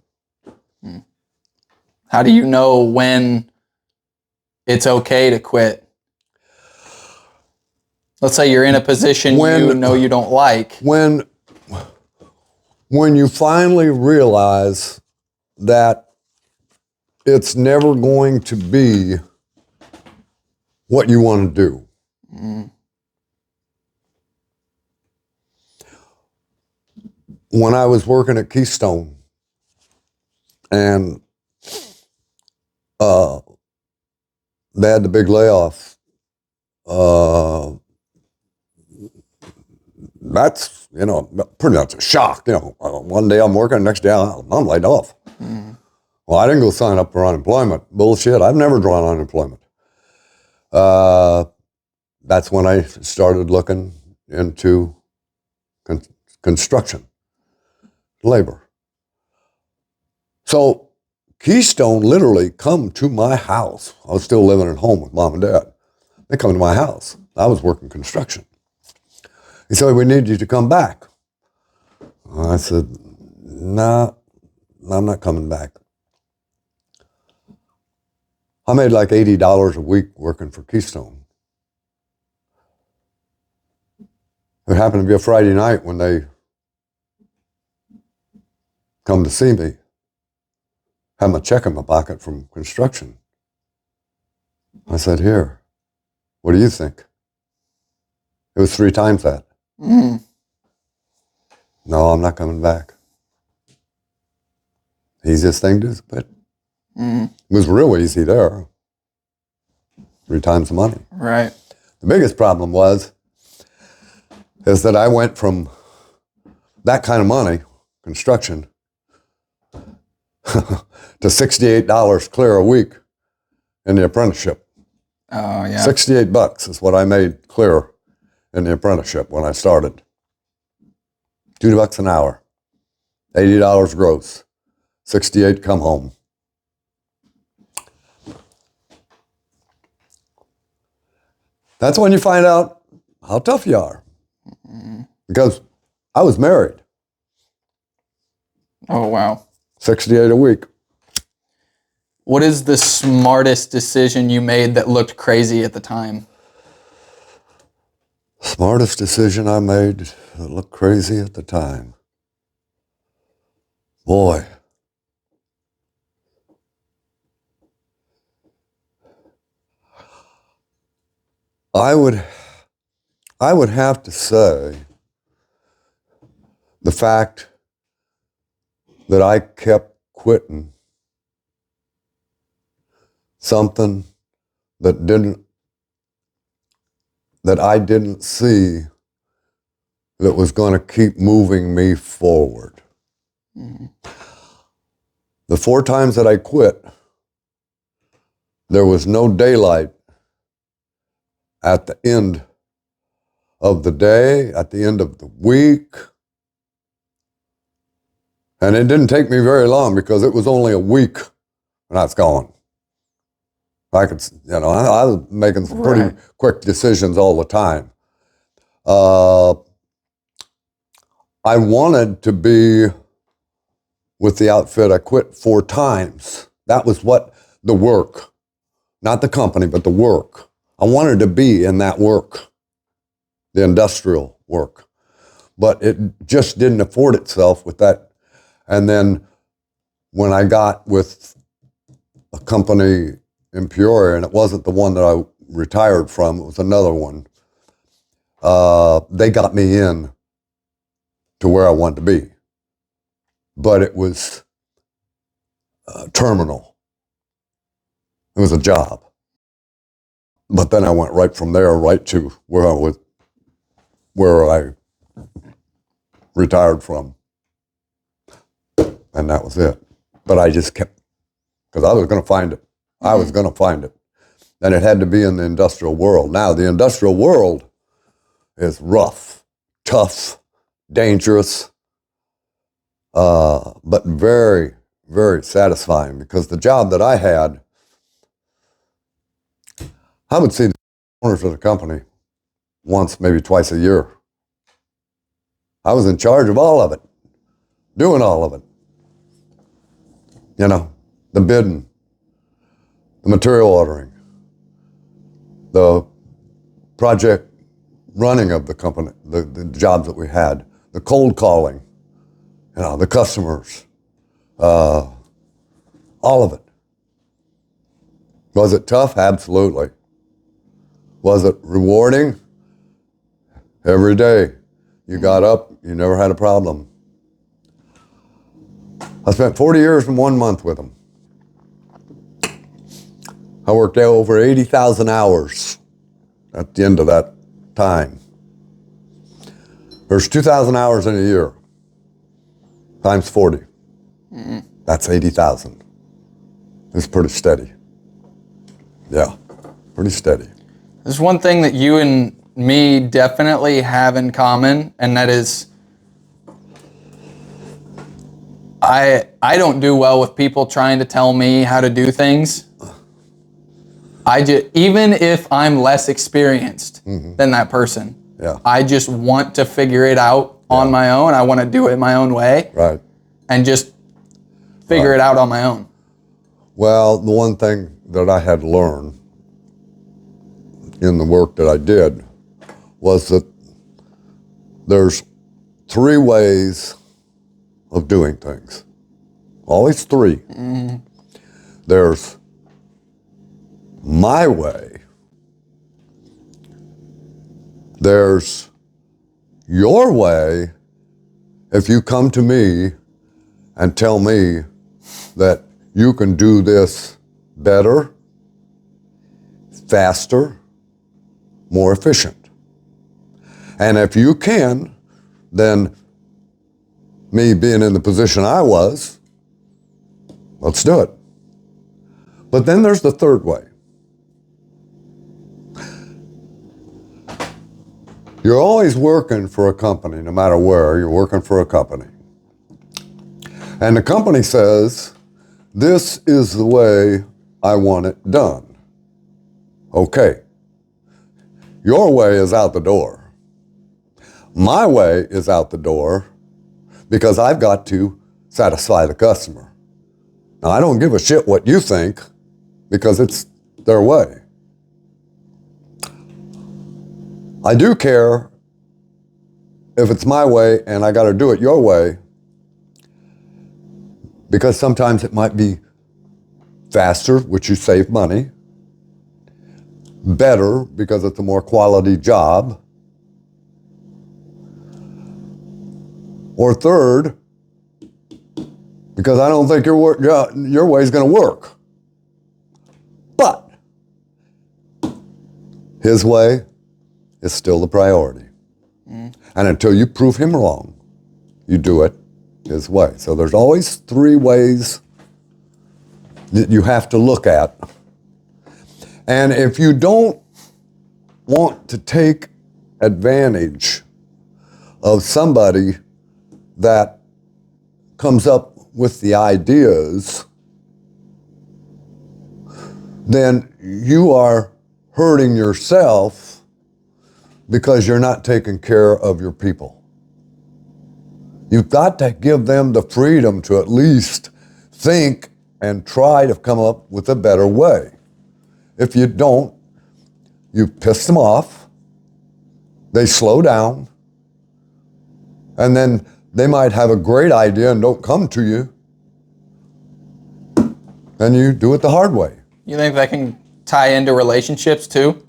How do you know when it's okay to quit? Let's say you're in a position you know you don't like. When you finally realize that it's never going to be what you want to do. When I was working at Keystone, and they had the big layoff, that's, pretty much a shock. One day I'm working, the next day I'm laid off. Well, I didn't go sign up for unemployment. Bullshit, I've never drawn unemployment. That's when I started looking into construction, labor. So Keystone literally come to my house. I was still living at home with Mom and Dad. They come to my house. I was working construction. He said, we need you to come back. I said, no, I'm not coming back. I made like $80 a week working for Keystone. It happened to be a Friday night when they come to see me. Had my check in my pocket from construction. I said, here, what do you think? It was 3 times that. Mm. No, I'm not coming back. Easiest thing to do is quit. Mm. It was real easy there. 3 times the money. Right. The biggest problem is that I went from that kind of money, construction, to $68 clear a week in the apprenticeship. Oh, yeah. $68 is what I made clear in the apprenticeship when I started. $2 an hour, $80 gross, 68 come home. That's when you find out how tough you are. Because I was married. Oh, wow. 68 a week. What is the smartest decision you made that looked crazy at the time? Smartest decision I made that looked crazy at the time. Boy. I would have to say the fact that I kept quitting something that I didn't see that was going to keep moving me forward. Mm-hmm. The 4 times that I quit, there was no daylight at the end of the day, at the end of the week. And it didn't take me very long because it was only a week and I was gone. I could, I was making some pretty quick decisions all the time. I wanted to be with the outfit. I quit 4 times. That was what the work, not the company, but the work. I wanted to be in that work, the industrial work. But it just didn't afford itself with that. And then when I got with a company in Peoria, and it wasn't the one that I retired from, it was another one, they got me in to where I wanted to be. But it was terminal. It was a job. But then I went right from there right to where I retired from. And that was it. But I just kept, because I was going to find it. I was going to find it. And it had to be in the industrial world. Now, the industrial world is rough, tough, dangerous, but very, very satisfying, because the job that I had, I would see the owners of the company once, maybe twice a year. I was in charge of all of it, doing all of it. The bidding, the material ordering, the project running of the company, the jobs that we had, the cold calling, the customers, all of it. Was it tough? Absolutely. Was it rewarding? Every day. You got up, you never had a problem. I spent 40 years and 1 month with them. I worked out over 80,000 hours at the end of that time. There's 2,000 hours in a year, times 40. Mm-hmm. That's 80,000. It's pretty steady. Yeah, pretty steady. There's one thing that you and me definitely have in common, and that is I don't do well with people trying to tell me how to do things. Even if I'm less experienced than that person, I just want to figure it out on my own. I want to do it my own way. Right. And just figure it out on my own. Well, the one thing that I had learned in the work that I did was that there's 3 ways of doing things. Always 3. There's my way. There's your way if you come to me and tell me that you can do this better, faster, more efficient. And if you can, then me being in the position I was, let's do it. But then there's the 3rd way. You're always working for a company, no matter where, you're working for a company. And the company says, this is the way I want it done. Okay. Your way is out the door. My way is out the door because I've got to satisfy the customer. Now, I don't give a shit what you think because it's their way. I do care if it's my way and I got to do it your way because sometimes it might be faster, which you save money, better because it's a more quality job, or 3rd, because I don't think your way is going to work. But his way is still the priority. And until you prove him wrong, you do it his way. So there's always 3 ways that you have to look at. And if you don't want to take advantage of somebody that comes up with the ideas, then you are hurting yourself because you're not taking care of your people. You've got to give them the freedom to at least think and try to come up with a better way. If you don't, you piss them off, they slow down, and then they might have a great idea and don't come to you, and you do it the hard way. You think that can tie into relationships too?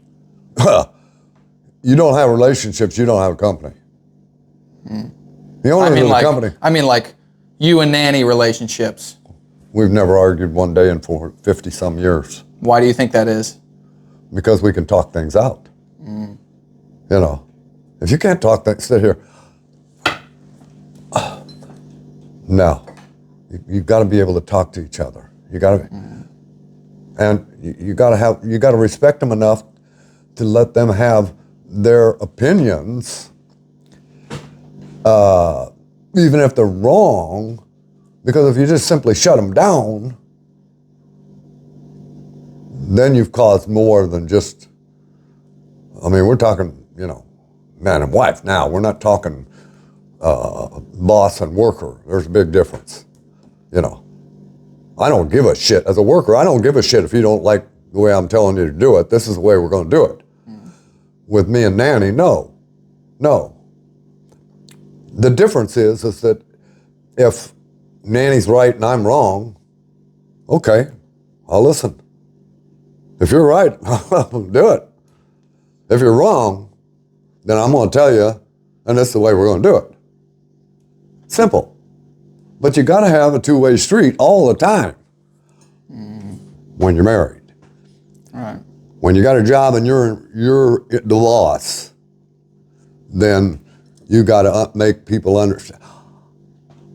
You don't have relationships, you don't have a company. The owner of the company. I mean, like you and Nanny relationships. We've never argued one day in 50 some years. Why do you think that is? Because we can talk things out. You know, if you can't talk things, sit here. No, you've got to be able to talk to each other. You got to, and you got to respect them enough to let them have their opinions, even if they're wrong, because if you just simply shut them down, then you've caused more than just, I mean, we're talking, you know, man and wife now. We're not talking boss and worker. There's a big difference, you know. I don't give a shit. As a worker, I don't give a shit if you don't like the way I'm telling you to do it. This is the way we're going to do it. With me and Nanny, no. The difference is that if Nanny's right and I'm wrong, okay, I'll listen. If you're right, I'll do it. If you're wrong, then I'm going to tell you, and this is the way we're going to do it. Simple. But you got to have a two-way street all the time when you're married. Right. When you got a job and you're the boss, then you got to make people understand.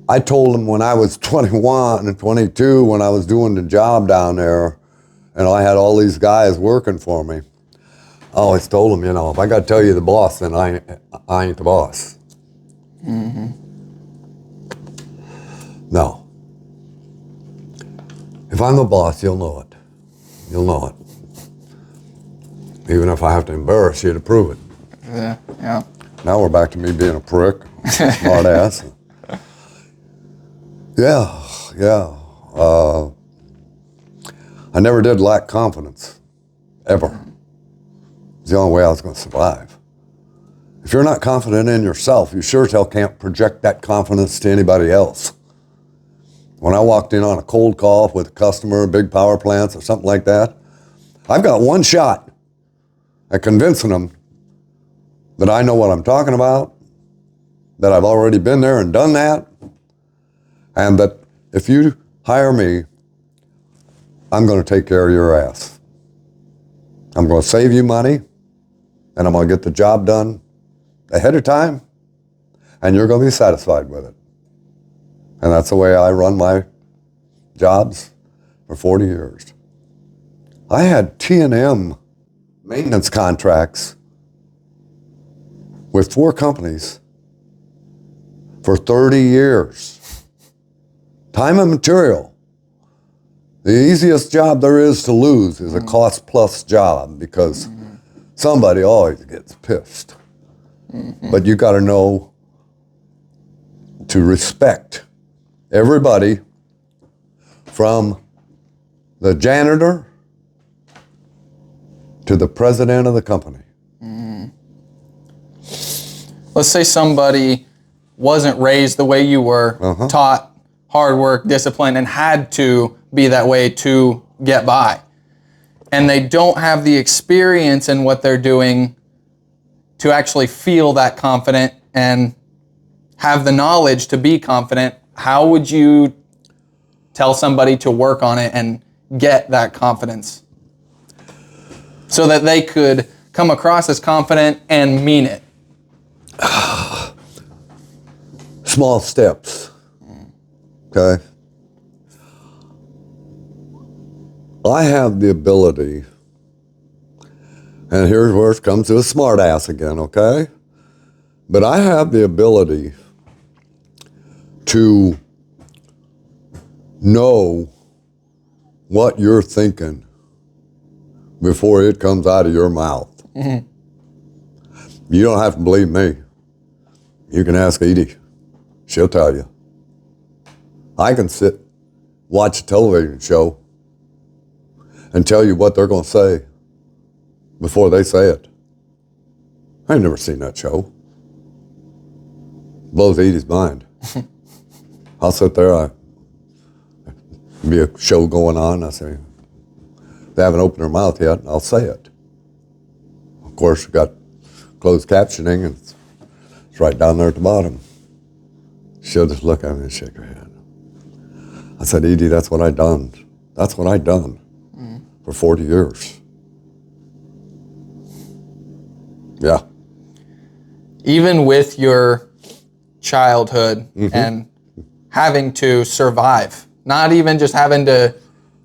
I told them when I was 21 and 22, when I was doing the job down there, and I had all these guys working for me, I always told them, you know, if I got to tell you the boss, then I ain't the boss. No. If I'm the boss, you'll know it. You'll know it. Even if I have to embarrass you to prove it. Yeah. Now we're back to me being a prick, smart ass. Yeah. I never did lack confidence, ever. It's the only way I was going to survive. If you're not confident in yourself, you sure as hell can't project that confidence to anybody else. When I walked in on a cold call with a customer, big power plants or something like that, I've got one shot at convincing them that I know what I'm talking about, that I've already been there and done that, and that if you hire me, I'm going to take care of your ass. I'm going to save you money, and I'm going to get the job done ahead of time, and you're going to be satisfied with it. And that's the way I run my jobs for 40 years. I had T&M maintenance contracts with 4 companies for 30 years. Time and material. The easiest job there is to lose is a cost plus job because somebody always gets pissed. But you got to know to respect everybody from the janitor to the president of the company. Let's say somebody wasn't raised the way you were, taught hard work, discipline, and had to be that way to get by. And they don't have the experience in what they're doing to actually feel that confident and have the knowledge to be confident. How would you tell somebody to work on it and get that confidence so that they could come across as confident and mean it? Small steps. Okay? I have the ability, and here's where it comes to a smart ass again, okay? But I have the ability to know what you're thinking before it comes out of your mouth. You don't have to believe me. You can ask Edie. She'll tell you. I can sit, watch a television show, and tell you what they're going to say before they say it. I've never seen that show. Blows Edie's mind. I'll sit there, be a show going on, I say, they haven't opened their mouth yet, I'll say it. Of course, we've got closed captioning, and it's right down there at the bottom. She'll just look at me and shake her head. I said, Edie, that's what I done. That's what I done for 40 years. Yeah. Even with your childhood and having to survive, not even just having to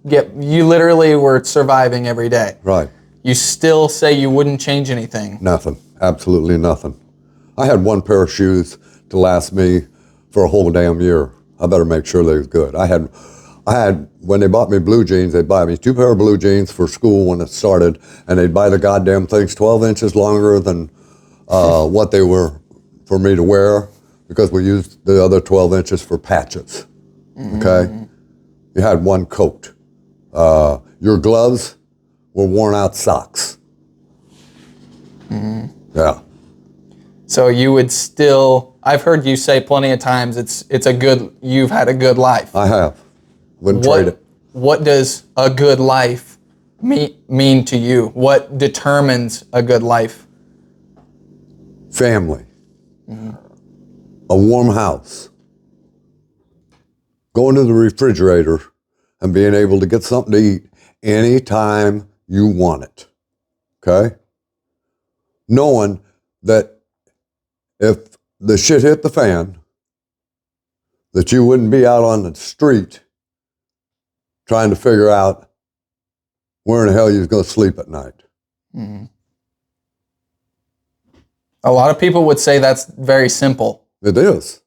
you literally were surviving every day. Right. You still say you wouldn't change anything. Nothing. Absolutely nothing. I had one pair of shoes to last me for a whole damn year. I better make sure they was good. I had, when they bought me blue jeans, they'd buy me 2 pair of blue jeans for school when it started, and they'd buy the goddamn things 12 inches longer than what they were for me to wear, because we used the other 12 inches for patches, okay? You had one coat. Your gloves were worn out socks. Yeah. So you would still, I've heard you say plenty of times, you've had a good life. I have. Wouldn't trade it. What does a good life mean to you? What determines a good life? Family. A warm house. Going to the refrigerator and being able to get something to eat anytime you want it. Okay? Knowing that if the shit hit the fan, that you wouldn't be out on the street trying to figure out where in the hell you're going to sleep at night. A lot of people would say that's very simple. It is.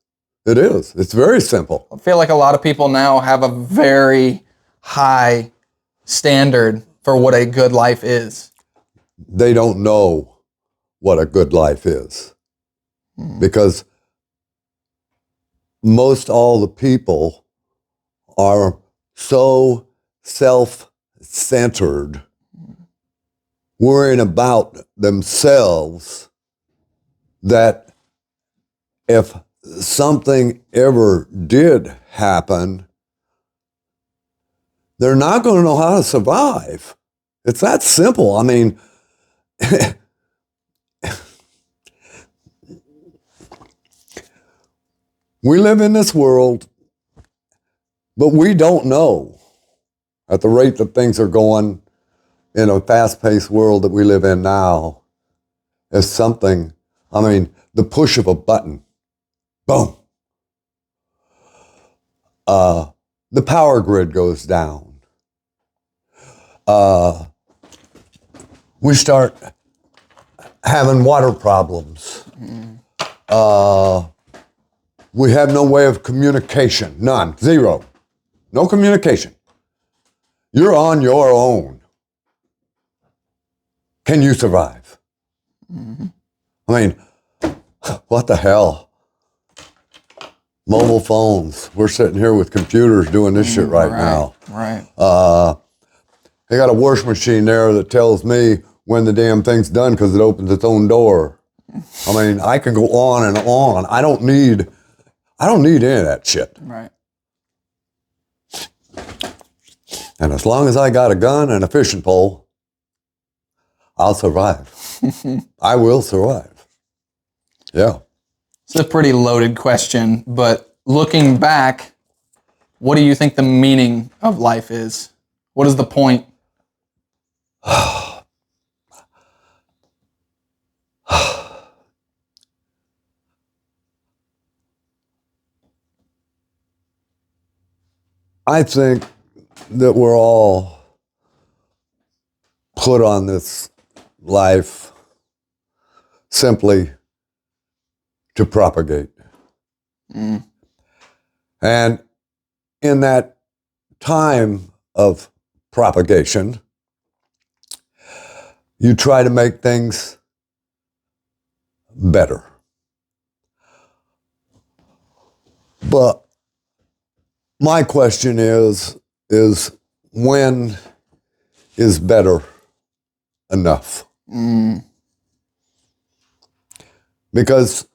It is. It's very simple. I feel like a lot of people now have a very high standard for what a good life is. They don't know what a good life is. Because most all the people are so self-centered, worrying about themselves, that if something ever did happen, they're not going to know how to survive. It's that simple. I mean, we live in this world, but we don't know at the rate that things are going in a fast-paced world that we live in now is something, I mean, the push of a button, boom. The power grid goes down. We start having water problems. We have no way of communication, none, zero. No communication. You're on your own. Can you survive? I mean, what the hell? Mobile phones. We're sitting here with computers doing this shit right now. Right. They got a wash machine there that tells me when the damn thing's done because it opens its own door. I mean, I can go on and on. I don't need any of that shit. Right. And as long as I got a gun and a fishing pole, I'll survive. I will survive. Yeah. It's a pretty loaded question, but looking back, what do you think the meaning of life is? What is the point? I think that we're all put on this life simply to propagate. And in that time of propagation, you try to make things better. But my question is when is better enough? Because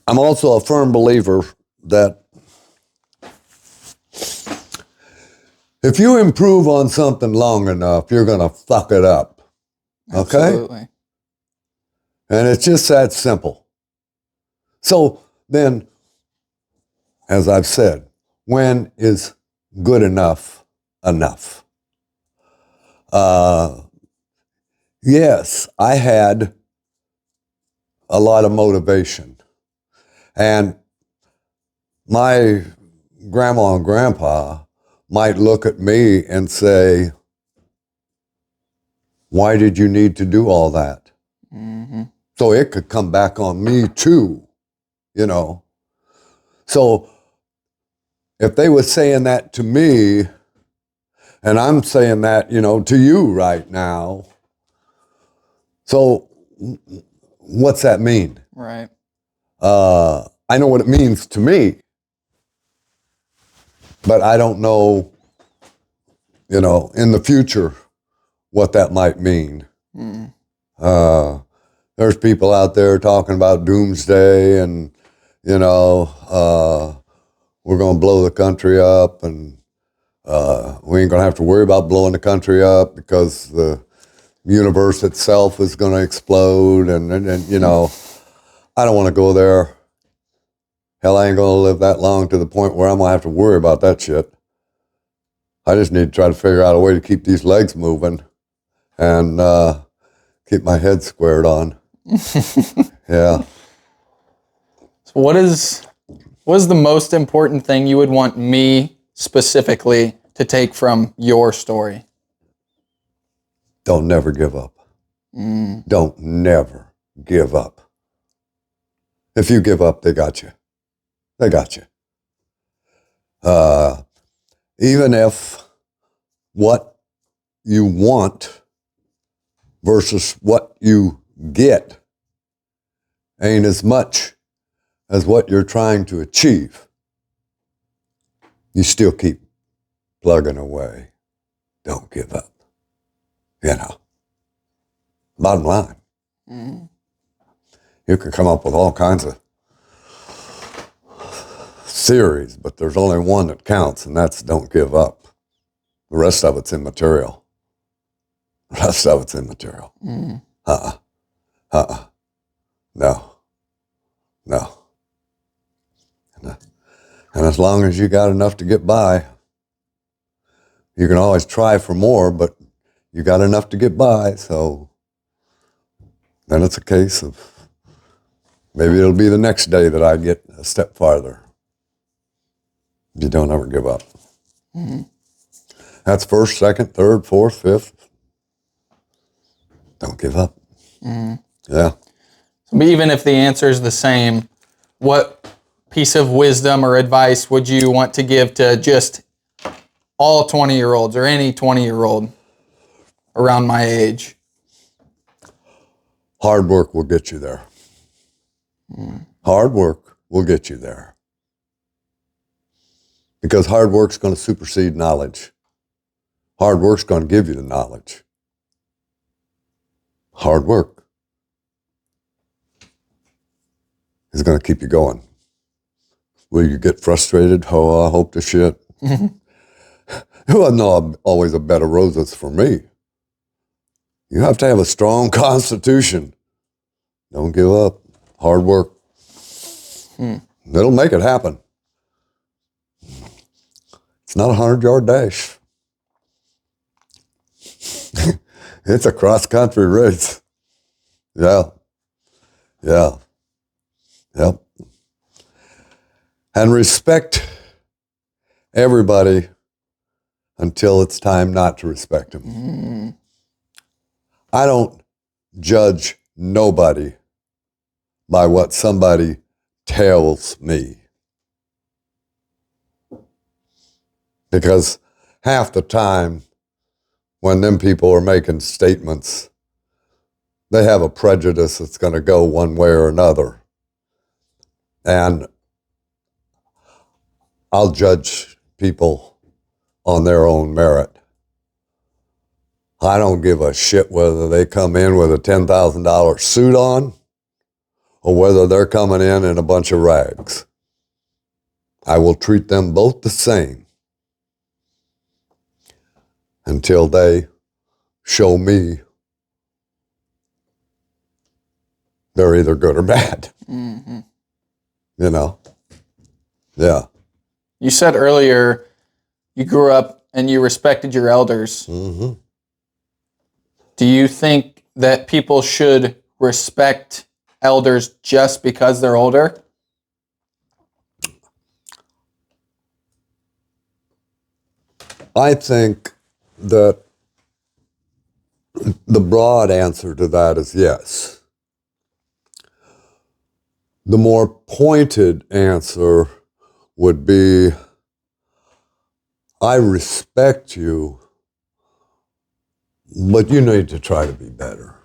I'm also a firm believer that if you improve on something long enough, you're going to fuck it up. Okay? Absolutely. And it's just that simple. So then, as I've said, when is good enough enough? Yes, I had a lot of motivation. And my grandma and grandpa might look at me and say, why did you need to do all that? So it could come back on me too, you know. So if they were saying that to me, and I'm saying that, you know, to you right now, so what's that mean? Right. I know what it means to me, but I don't know, you know, in the future what that might mean. There's people out there talking about doomsday and, you know, we're going to blow the country up and we ain't going to have to worry about blowing the country up because the universe itself is going to explode and you know, I don't want to go there. Hell, I ain't going to live that long to the point where I'm going to have to worry about that shit. I just need to try to figure out a way to keep these legs moving and keep my head squared on. Yeah. So what is the most important thing you would want me specifically to take from your story? Don't never give up. Don't never give up. If you give up, they got you. They got you. Even if what you want versus what you get ain't as much as what you're trying to achieve. You still keep plugging away. Don't give up. You know, bottom line. Mm-hmm. You can come up with all kinds of theories, but there's only one that counts, and that's don't give up. The rest of it's immaterial. The rest of it's immaterial. Mm. No. And as long as you got enough to get by, you can always try for more, but you got enough to get by, so then it's a case of maybe it'll be the next day that I get a step farther. You don't ever give up. Mm-hmm. That's first, second, third, fourth, fifth. Don't give up. Mm-hmm. Yeah. But even if the answer is the same, what piece of wisdom or advice would you want to give to just all 20-year-olds or any 20-year-old around my age? Hard work will get you there. Mm. Hard work will get you there. Because hard work's going to supersede knowledge. Hard work's going to give you the knowledge. Hard work is going to keep you going. Will you get frustrated? Oh, I hope to shit. It wasn't always a bed of roses for me. You have to have a strong constitution. Don't give up. Hard work. It'll make it happen. It's not a 100-yard dash. It's a cross-country race. Yeah. Yep. And respect everybody until it's time not to respect them. Mm. I don't judge nobody by what somebody tells me. Because half the time when them people are making statements, they have a prejudice that's going to go one way or another. And I'll judge people on their own merit. I don't give a shit whether they come in with a $10,000 suit on or whether they're coming in a bunch of rags. I will treat them both the same until they show me they're either good or bad. Mm-hmm. You know? Yeah. You said earlier you grew up and you respected your elders. Mm-hmm. Do you think that people should respect elders just because they're older? I think that the broad answer to that is yes. The more pointed answer would be, I respect you, but you need to try to be better.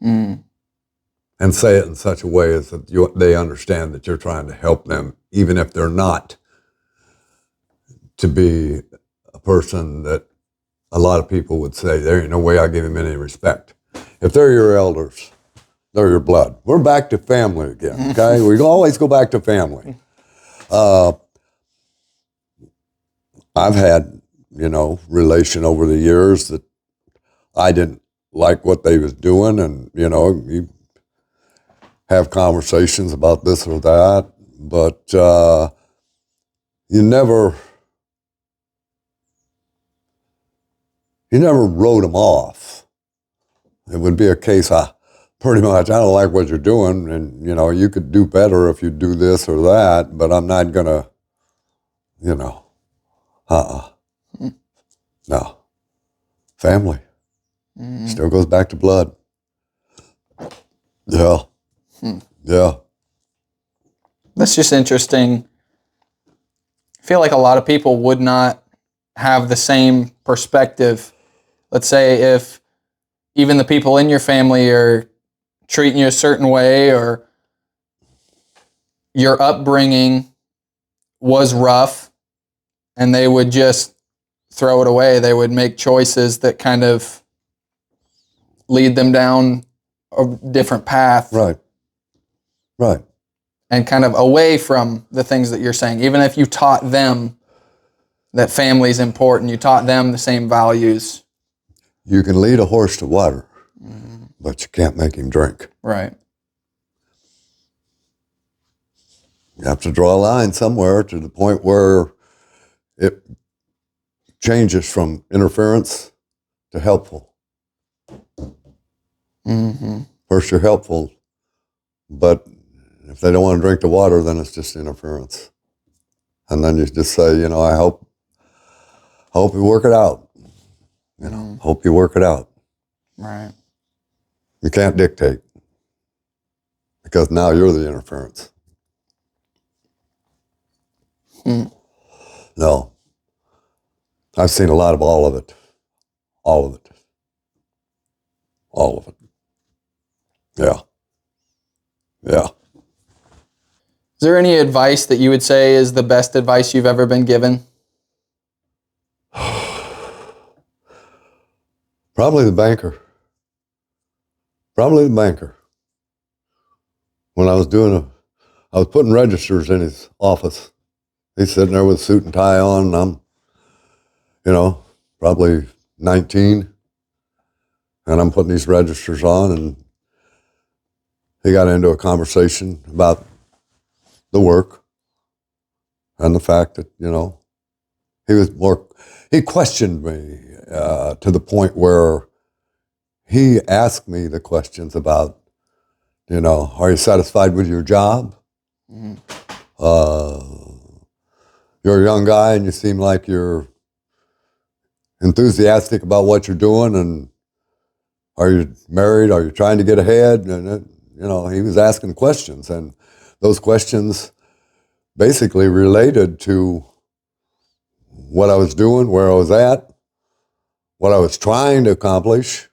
Mm. And say it in such a way as that they understand that you're trying to help them, even if they're not to be a person that a lot of people would say, there ain't no way I give him any respect. If they're your elders, they're your blood. We're back to family again, okay? We always go back to family. I've had, relation over the years that I didn't like what they was doing, and, you have conversations about this or that, but you never wrote them off. It would be a case pretty much, I don't like what you're doing, and, you could do better if you do this or that, but I'm not going to, No. Family. Still goes back to blood. Yeah. Yeah. That's just interesting. I feel like a lot of people would not have the same perspective. Let's say if even the people in your family are treating you a certain way, or your upbringing was rough, and they would just throw it away. They would make choices that kind of lead them down a different path. Right. And kind of away from the things that you're saying. Even if you taught them that family is important, you taught them the same values. You can lead a horse to water, but you can't make him drink. Right. You have to draw a line somewhere to the point where it changes from interference to helpful. First you're helpful, but if they don't want to drink the water, then it's just interference. And then you just say, I hope you work it out. Hope you work it out. Right. You can't dictate, because now you're the interference. No. I've seen a lot of all of it. All of it. All of it. Yeah. Yeah. Is there any advice that you would say is the best advice you've ever been given? Probably the banker. Probably the banker. When I was putting registers in his office. He's sitting there with a suit and tie on, and I'm, probably 19, and I'm putting these registers on, and he got into a conversation about the work and the fact that, he questioned me to the point where he asked me the questions about, are you satisfied with your job? You're a young guy and you seem like you're enthusiastic about what you're doing, and are you married? Are you trying to get ahead? And, he was asking questions, and those questions basically related to what I was doing, where I was at, what I was trying to accomplish.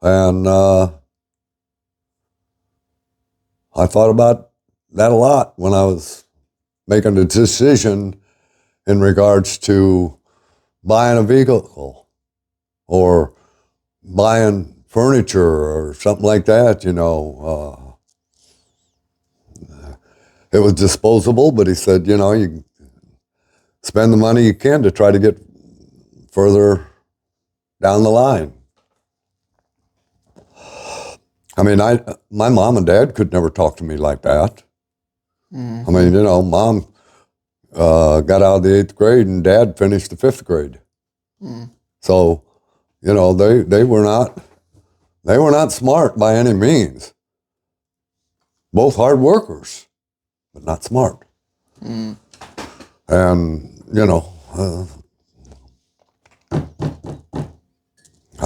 And I thought about that a lot when I was making a decision in regards to buying a vehicle or buying furniture or something like that, It was disposable, but he said, you spend the money you can to try to get further down the line. I mean, my mom and dad could never talk to me like that. I mean, mom got out of the 8th grade and dad finished the 5th grade. So, they were not smart by any means. Both hard workers, but not smart. And, I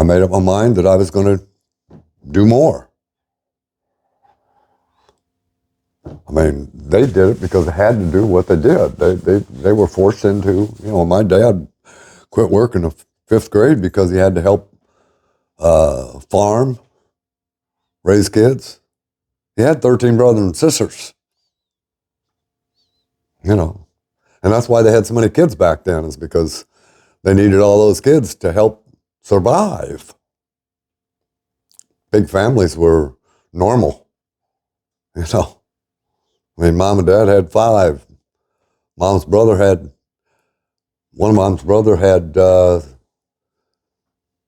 made up my mind that I was going to do more. I mean, they did it because they had to do what they did. They were forced into, my dad quit working in the 5th grade because he had to help farm, raise kids. He had 13 brothers and sisters, And that's why they had so many kids back then, is because they needed all those kids to help survive. Big families were normal, I mean, mom and dad had 5. One of mom's brother had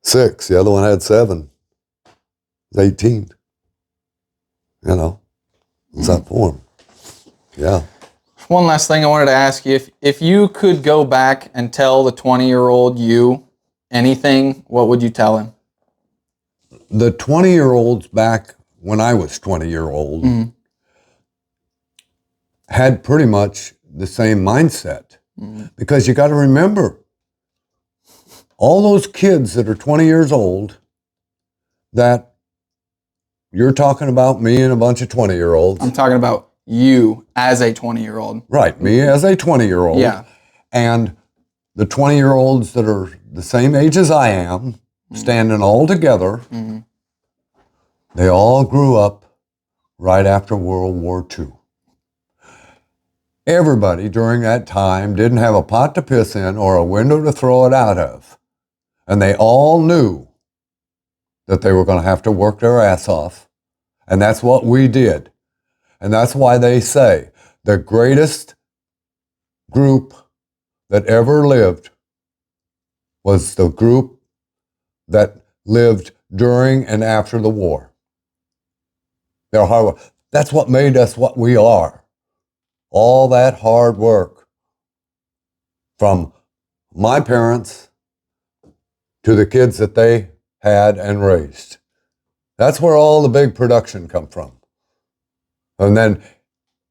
6. The other one had 7. 18. What's that for him? Yeah. One last thing I wanted to ask you. If you could go back and tell the 20-year-old you anything, what would you tell him? The 20-year-olds back when I was 20-year-old had pretty much the same mindset. Because you got to remember, all those kids that are 20 years old that you're talking about, me and a bunch of 20-year-olds. I'm talking about you as a 20-year-old. Right, me as a 20-year-old. Yeah. And the 20-year-olds that are the same age as I am, standing all together, they all grew up right after World War II. Everybody during that time didn't have a pot to piss in or a window to throw it out of. And they all knew that they were going to have to work their ass off. And that's what we did. And that's why they say the greatest group that ever lived was the group that lived during and after the war. They're hard. That's what made us what we are. All that hard work from my parents to the kids that they had and raised. That's where all the big production come from. And then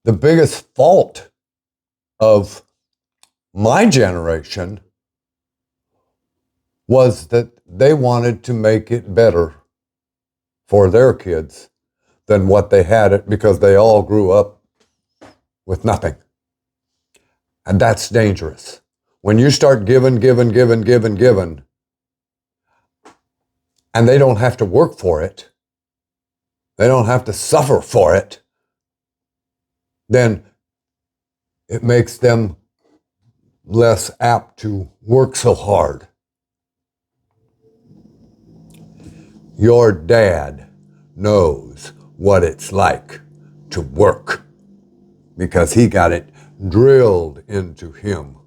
the biggest fault of my generation was that they wanted to make it better for their kids than what they had it, because they all grew up with nothing. And that's dangerous. When you start giving, and they don't have to work for it, they don't have to suffer for it, then it makes them less apt to work so hard. Your dad knows what it's like to work because he got it drilled into him.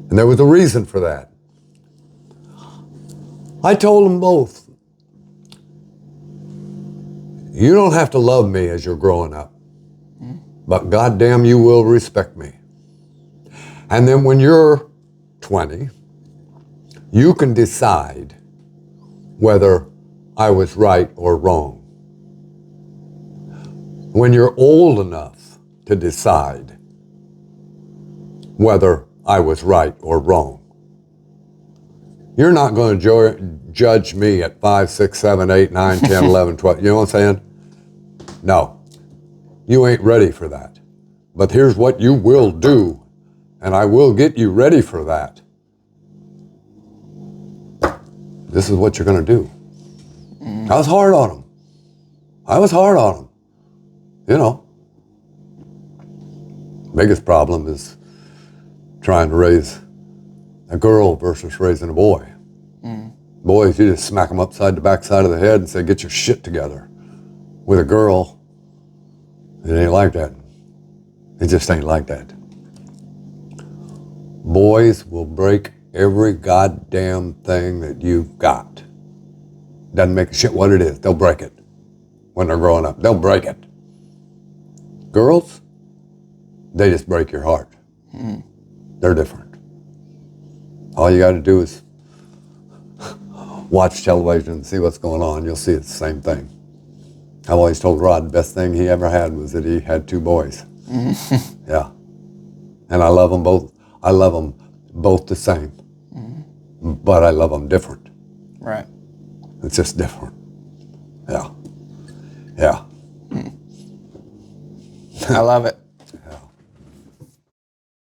And there was a reason for that. I told them both, you don't have to love me as you're growing up, but goddamn, you will respect me. And then when you're 20, you can decide whether I was right or wrong. When you're old enough to decide whether I was right or wrong, you're not going to judge me at 5, 6, 7, 8, 9, 10, 11, 12. You know what I'm saying? No, you ain't ready for that. But here's what you will do, and I will get you ready for that. This is what you're going to do. I was hard on them. You know. Biggest problem is trying to raise a girl versus raising a boy. Boys, you just smack them upside the backside of the head and say, get your shit together. With a girl, it ain't like that. It just ain't like that. Boys will break every goddamn thing that you've got. Doesn't make a shit what it is. They'll break it when they're growing up. They'll break it. Girls, they just break your heart. They're different. All you got to do is watch television and see what's going on. You'll see it's the same thing. I've always told Rod the best thing he ever had was that he had 2 boys. Yeah. And I love them both. I love them both the same. But I love them different. Right. It's just different. Yeah. Yeah. I love it.